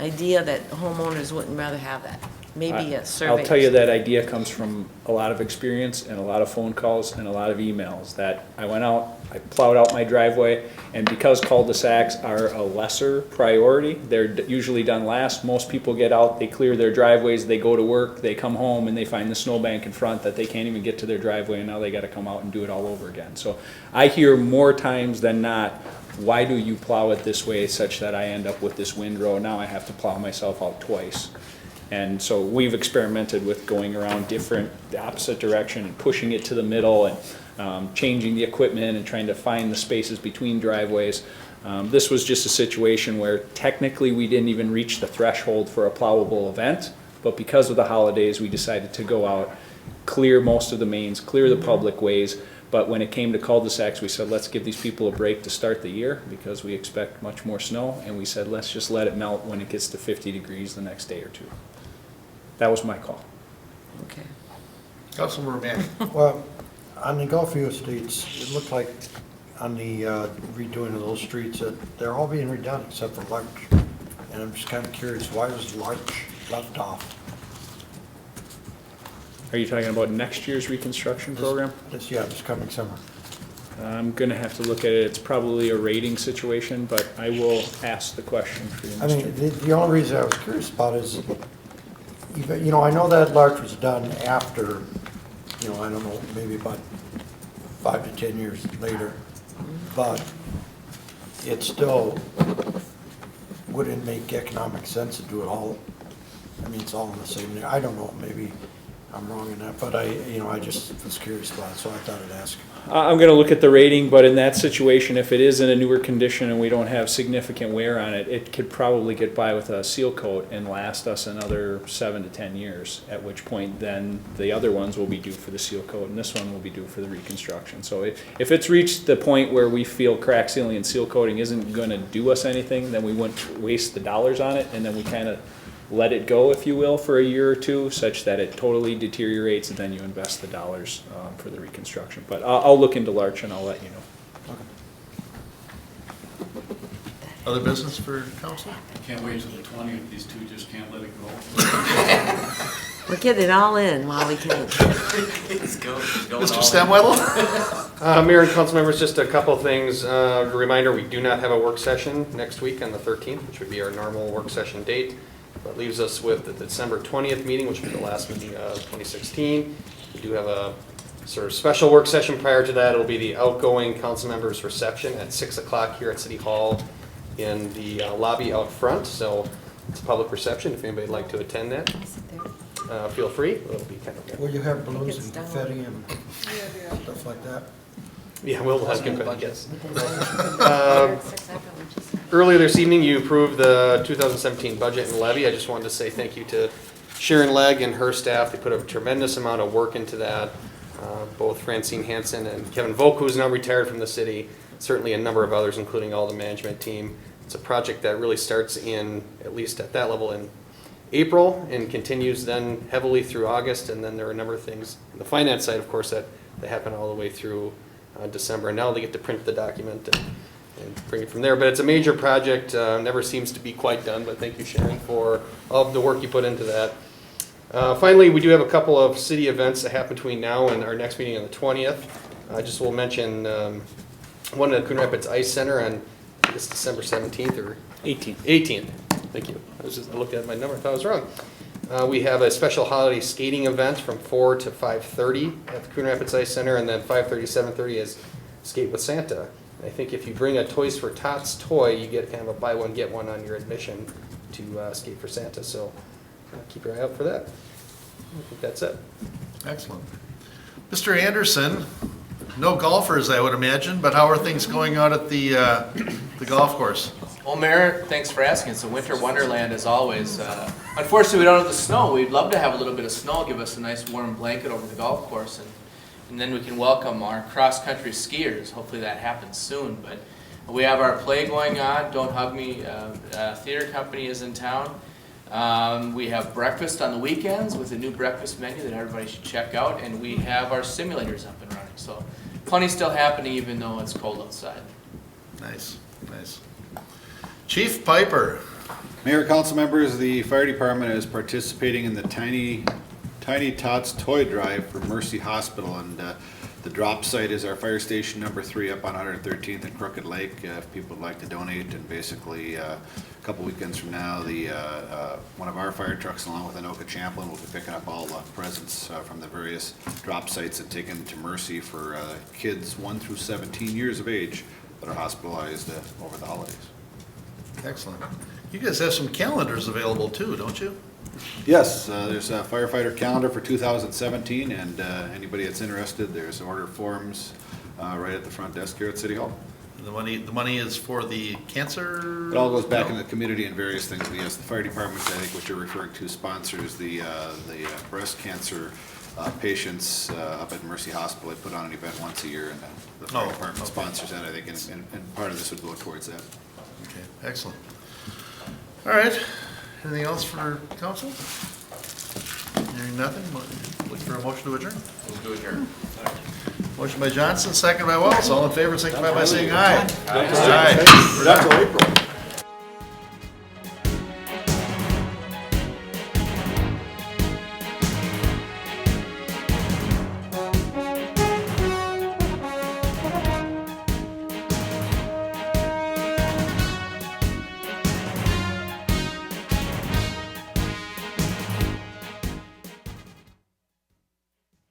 C: idea that homeowners wouldn't rather have that. Maybe a survey.
K: I'll tell you that idea comes from a lot of experience and a lot of phone calls and a lot of emails that I went out, I plowed out my driveway, and because cul-de-sacs are a lesser priority, they're usually done last. Most people get out, they clear their driveways, they go to work, they come home, and they find the snowbank in front that they can't even get to their driveway, and now they gotta come out and do it all over again. So I hear more times than not, why do you plow it this way such that I end up with this windrow? Now I have to plow myself out twice. And so we've experimented with going around the opposite direction and pushing it to the middle and changing the equipment and trying to find the spaces between driveways. This was just a situation where technically we didn't even reach the threshold for a plowable event, but because of the holidays, we decided to go out, clear most of the mains, clear the public ways. But when it came to cul-de-sacs, we said, let's give these people a break to start the year because we expect much more snow. And we said, let's just let it melt when it gets to 50 degrees the next day or two. That was my call.
C: Okay.
A: Councilmember Manning.
H: Well, on the Gulfview Estates, it looked like on the redoing of those streets that they're all being redone except for Larch. And I'm just kind of curious, why was Larch left off?
K: Are you talking about next year's reconstruction program?
H: This coming summer.
K: I'm gonna have to look at it. It's probably a rating situation, but I will ask the question for you,
H: I mean,
K: Mr.
H: the only reason I was curious about is, even, you know, I know that Larch was done after, you know, I don't know, maybe about 5 to 10 years later, but it still wouldn't make economic sense to do it all. I mean, it's all in the same, I don't know, maybe I'm wrong in that, but I just was curious about it, so I thought I'd ask.
K: I'm gonna look at the rating, but in that situation, if it is in a newer condition and we don't have significant wear on it, it could probably get by with a seal coat and last us another 7 to 10 years, at which point then the other ones will be due for the seal coat and this one will be due for the reconstruction. So if it's reached the point where we feel crack sealing and seal coating isn't gonna do us anything, then we wouldn't waste the dollars on it, and then we kinda let it go, if you will, for a year or two, such that it totally deteriorates, and then you invest the dollars for the reconstruction. But I'll look into Larch and I'll let you know.
A: Other business for council?
J: Can't wait till the 20th, these two just can't let it go.
C: We're getting it all in while we can.
A: Mr. Stemwedel?
O: Mayor and council members, just a couple things. A reminder, we do not have a work session next week on the 13th, which would be our normal work session date. That leaves us with the December 20th meeting, which will be the last meeting of 2016. We do have a sort of special work session prior to that. It'll be the outgoing council members reception at 6 o'clock here at City Hall in the lobby out front. So it's a public reception. If anybody'd like to attend that, feel free. It'll be kind of
H: Will you have balloons and confetti and stuff like that?
O: Yeah, we'll have confetti, yes. Earlier this evening, you approved the 2017 budget and levy. I just wanted to say thank you to Sharon Legg and her staff. They put a tremendous amount of work into that. Both Francine Hansen and Kevin Volk, who's now retired from the city, certainly a number of others, including all the management team. It's a project that really starts in, at least at that level, in April and continues then heavily through August. And then there are a number of things on the finance side, of course, that happen all the way through December. And now they get to print the document and bring it from there. But it's a major project, never seems to be quite done, but thank you, Sharon, for all of the work you put into that. Finally, we do have a couple of city events that happen between now and our next meeting on the 20th. I just will mention one at the Coon Rapids Ice Center on this December 17th or
K: 18th.
O: 18th. Thank you. I looked at my number, I thought I was wrong. We have a special holiday skating event from 4 to 5:30 at the Coon Rapids Ice Center, and then 5:30 to 7:30 is Skate with Santa. I think if you bring a Toys for Tots toy, you get kind of a buy one, get one on your admission to Skate for Santa. So keep your eye out for that. I think that's it.
A: Excellent. Mr. Anderson, no golfers, I would imagine, but how are things going out at the golf course?
P: Well, Mayor, thanks for asking. It's a winter wonderland as always. Unfortunately, we don't have the snow. We'd love to have a little bit of snow, give us a nice warm blanket over the golf course, and then we can welcome our cross-country skiers. Hopefully that happens soon. But we have our play going on. Don't Hug Me Theater Company is in town. We have breakfast on the weekends with a new breakfast menu that everybody should check out, and we have our simulators up and running. So plenty still happening even though it's cold outside.
A: Nice, nice. Chief Piper.
Q: Mayor, council members, the fire department is participating in the Tiny Tots Toy Drive for Mercy Hospital, and the drop site is our fire station number 3 up on 113th and Crooked Lake. If people would like to donate, and basically a couple weekends from now, one of our fire trucks along with Anoka Champlin will be picking up all the presents from the various drop sites and taking them to Mercy for kids 1 through 17 years of age that are hospitalized over the holidays.
A: Excellent. You guys have some calendars available too, don't you?
Q: Yes, there's a firefighter calendar for 2017, and anybody that's interested, there's order forms right at the front desk here at City Hall.
A: The money is for the cancer?
Q: It all goes back in the community and various things. But yes, the fire department, I think what you're referring to, sponsors the breast cancer patients up at Mercy Hospital. They put on an event once a year, and the fire department sponsors that, I think, and part of this would go towards that.
A: Okay, excellent. All right, anything else for council? Hearing nothing, look for a motion to adjourn.
N: Move to adjourn.
A: Motion by Johnson, second by Wells. All in favor, signify by saying aye.
Q: Aye. We're not till April.